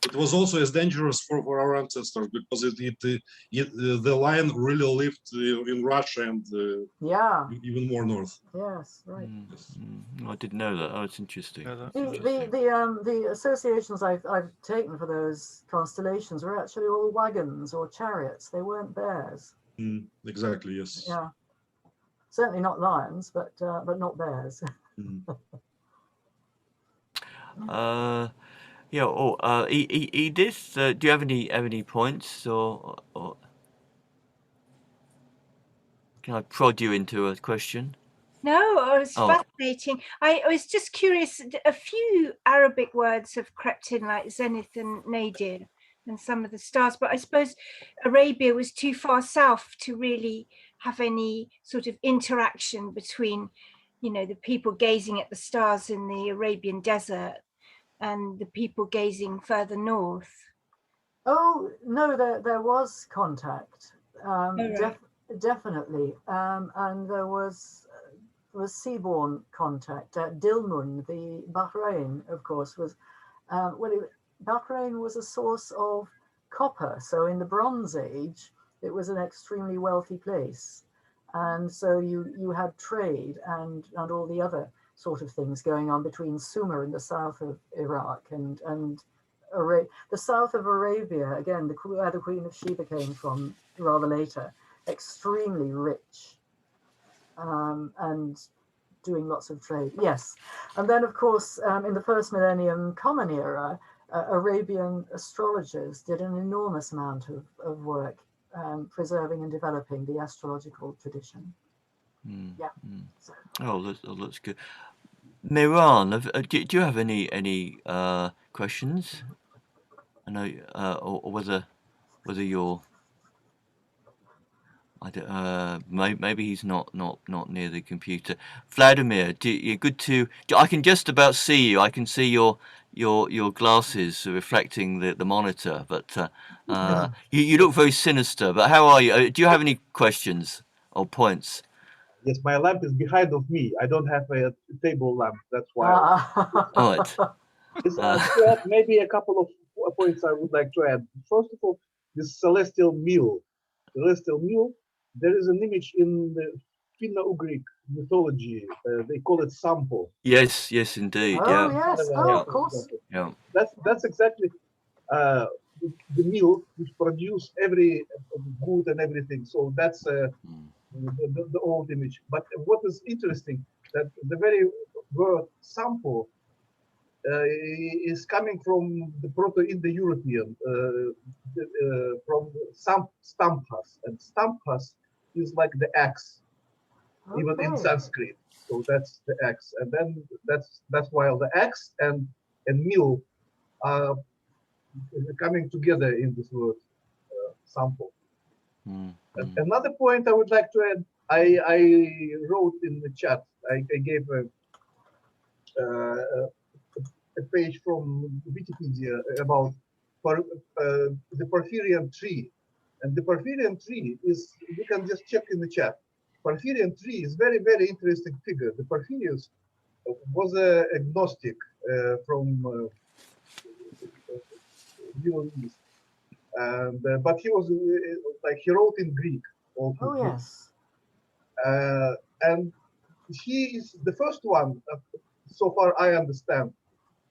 [SPEAKER 4] It was also as dangerous for our ancestors because the lion really lived in Russia and even more north.
[SPEAKER 2] Yes, right.
[SPEAKER 1] I didn't know that. Oh, it's interesting.
[SPEAKER 2] The associations I've taken for those constellations were actually all wagons or chariots. They weren't bears.
[SPEAKER 4] Exactly. Yes.
[SPEAKER 2] Yeah. Certainly not lions, but not bears.
[SPEAKER 1] Yeah. Edith, do you have any points, or can I prod you into a question?
[SPEAKER 7] No, it was fascinating. I was just curious. A few Arabic words have crept in, like zenith and nadir, and some of the stars. But I suppose Arabia was too far south to really have any sort of interaction between, the people gazing at the stars in the Arabian desert and the people gazing further north.
[SPEAKER 2] Oh no, there was contact, definitely, and there was seaborne contact. Dilmun, the Bahrain, of course, was Bahrain was a source of copper. So in the Bronze Age, it was an extremely wealthy place, And so you had trade and all the other sort of things going on between Sumer in the south of Iraq and the south of Arabia, again, where the Queen of Sheba came from rather later, extremely rich and doing lots of trade. Yes. And then, of course, in the first millennium Common Era, Arabian astrologers did an enormous amount of work preserving and developing the astrological tradition. Yeah. So.
[SPEAKER 1] Oh, that's good. Miran, do you have any questions? I know, or whether you're, I don't, maybe he's not near the computer. Vladimir, you're good to. I can just about see you. I can see your glasses reflecting the monitor, but you look very sinister. But how are you? Do you have any questions or points?
[SPEAKER 8] Yes, my lamp is behind of me. I don't have a table lamp. That's why.
[SPEAKER 1] All right.
[SPEAKER 8] Maybe a couple of points I would like to add. First of all, this celestial meal. There is an image in the Finno-Ugric mythology. They call it sampo.
[SPEAKER 1] Yes, indeed.
[SPEAKER 2] Oh, yes. Oh, of course.
[SPEAKER 1] Yeah.
[SPEAKER 8] That's exactly the meal which produce every good and everything. So that's the old image. But what is interesting that the very word sampo is coming from the Proto-Indo-European, from stampas, and stampas is like the axe, even in Sanskrit. So that's the axe, and then that's why the axe and meal are coming together in this word sampo. Another point I would like to add, I wrote in the chat, I gave a page from Wikipedia about the Porphyrian tree. And the Porphyrian tree is, you can just check in the chat. Porphyrian tree is very, very interesting figure. The Porphyrius was an agnostic from Middle East. And, but he was like, he wrote in Greek. Also.
[SPEAKER 2] Oh, yes.
[SPEAKER 8] And he is the first one, so far I understand,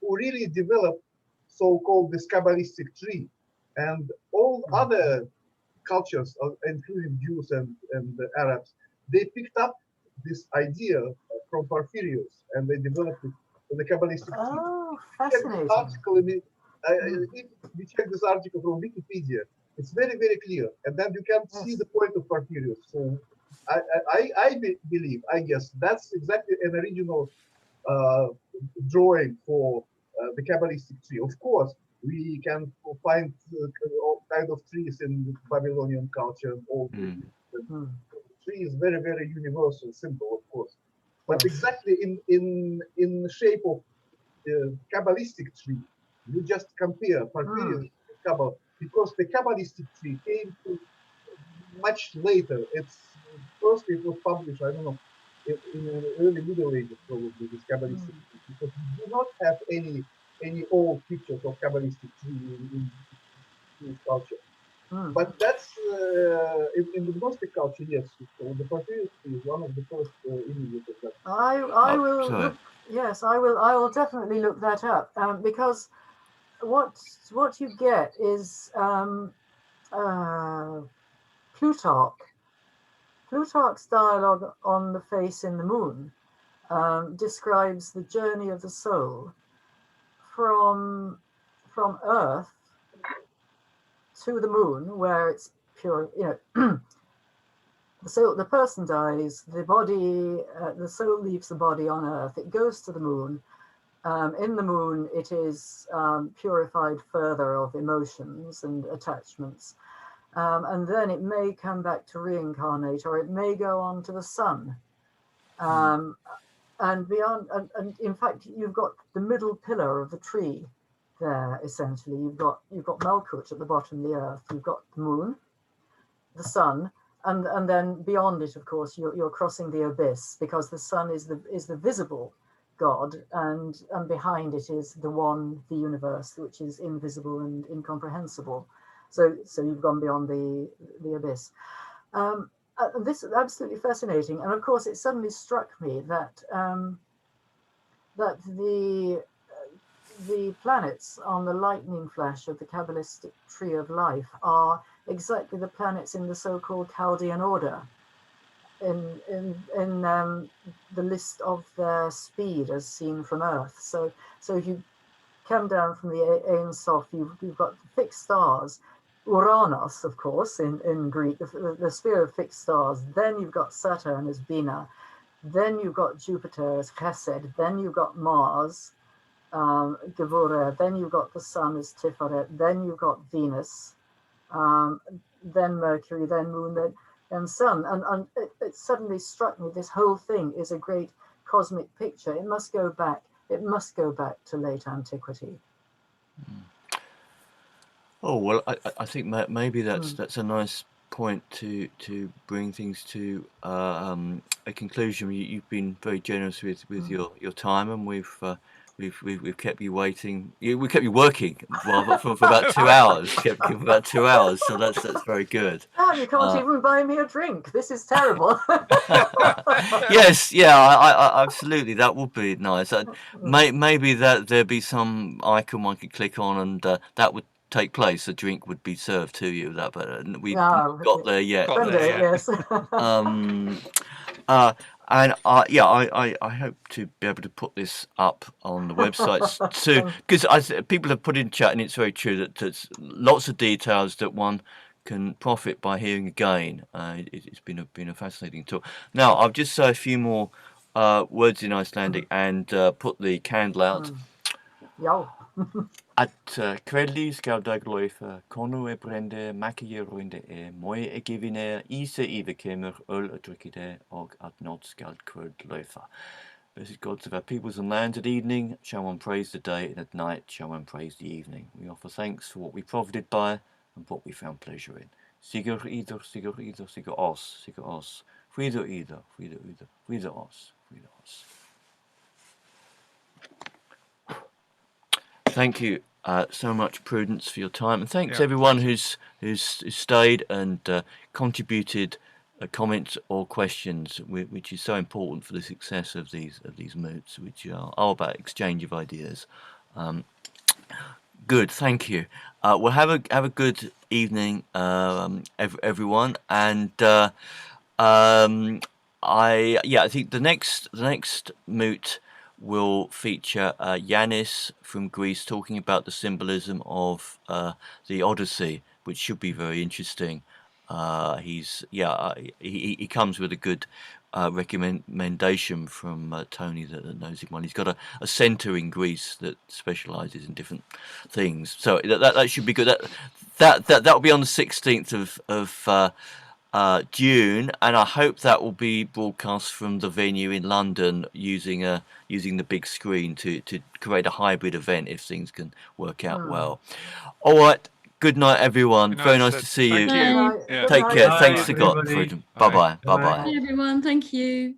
[SPEAKER 8] who really developed so-called this Kabbalistic tree. And all other cultures, including Jews and the Arabs, they picked up this idea from Porphyrius and they developed it in the Kabbalistic tree.
[SPEAKER 2] Oh, fascinating.
[SPEAKER 8] If you check this article from Wikipedia, it's very, very clear. And then you can see the point of Porphyrius. So I believe, I guess, that's exactly an original drawing for the Kabbalistic tree. Of course, we can find all kinds of trees in Babylonian culture and all. The tree is very, very universal, simple, of course. But exactly in the shape of the Kabbalistic tree, you just compare Porphyrius and Kabbalah, because the Kabbalistic tree came to much later. It's first it was published, I don't know, in the early Middle Ages, probably, this Kabbalistic tree, because we do not have any old pictures of Kabbalistic tree in Jewish culture. But that's in the Gnostic culture, yes. So the Porphyrius tree is one of the first images of that.
[SPEAKER 2] I will look, yes, I will definitely look that up because what you get is Plutarch. Plutarch's dialogue on the face in the moon describes the journey of the soul from Earth to the moon, where it's pure, you know, the person dies, the body, the soul leaves the body on Earth, it goes to the moon. In the moon, it is purified further of emotions and attachments. And then it may come back to reincarnate, or it may go on to the sun. And beyond, and in fact, you've got the middle pillar of the tree there, essentially. You've got Malkuth at the bottom of the earth, you've got the moon, the sun, and then beyond it, of course, you're crossing the abyss, because the sun is the visible God, and behind it is the one, the universe, which is invisible and incomprehensible. So you've gone beyond the abyss. This is absolutely fascinating, and of course, it suddenly struck me that that the planets on the lightning flash of the Kabbalistic tree of life are exactly the planets in the so-called Chaldean order, in the list of their speed as seen from Earth. So if you come down from the Ein Sof, you've got fixed stars. Uranus, of course, in Greek, the sphere of fixed stars. Then you've got Saturn as Bina. Then you've got Jupiter as Chesed. Then you've got Mars, Gevura. Then you've got the Sun as Tiferet. Then you've got Venus. Then Mercury. Then Moon. Then Sun. And it suddenly struck me, this whole thing is a great cosmic picture. It must go back. It must go back to late antiquity.
[SPEAKER 1] Oh well, I think maybe that's a nice point to bring things to a conclusion. You've been very generous with your time, and we've kept you waiting. We kept you working for about 2 hours. Kept for about 2 hours, so that's very good.
[SPEAKER 2] Oh, you can't even buy me a drink. This is terrible.
[SPEAKER 1] Yes, yeah, I absolutely. That would be nice. Maybe that there'd be some icon one could click on, and that would take place. A drink would be served to you. But we've not got there yet.
[SPEAKER 2] Yes.
[SPEAKER 1] And I hope to be able to put this up on the website soon, because people have put in chat, and it's very true that there's lots of details that one can profit by hearing again. It's been a fascinating talk. Now I'll just say a few more words in Icelandic and put the candle out. At kveldi skal daglaufa konu brende makkje runde moi givine ise kemur öl drukkide og at not skal kvöldlaufa. Blessed gods of our peoples and lands, at evening shall one praise the day, and at night shall one praise the evening. We offer thanks for what we profited by and what we found pleasure in. Sigur ider, sigur ider, sigur os, sigur os. Friður ider, friður ider, friður os, friður os. Thank you so much, Prudence, for your time, and thanks everyone who's stayed and contributed comments or questions, which is so important for the success of these moots, which are about exchange of ideas. Good, thank you. We'll have a good evening, everyone, and I think the next moot will feature Yanis from Greece talking about the symbolism of the Odyssey, which should be very interesting. He comes with a good recommendation from Tony that knows him well. He's got a centre in Greece that specialises in different things, so that should be good. That will be on the 16th of June, and I hope that will be broadcast from the venue in London using the big screen to create a hybrid event if things can work out well. All right, good night, everyone. Very nice to see you.
[SPEAKER 5] Thank you.
[SPEAKER 1] Take care.
[SPEAKER 2] Bye,
[SPEAKER 1] Thanks to God. Bye bye. Bye bye.
[SPEAKER 5] Hi everyone, thank you.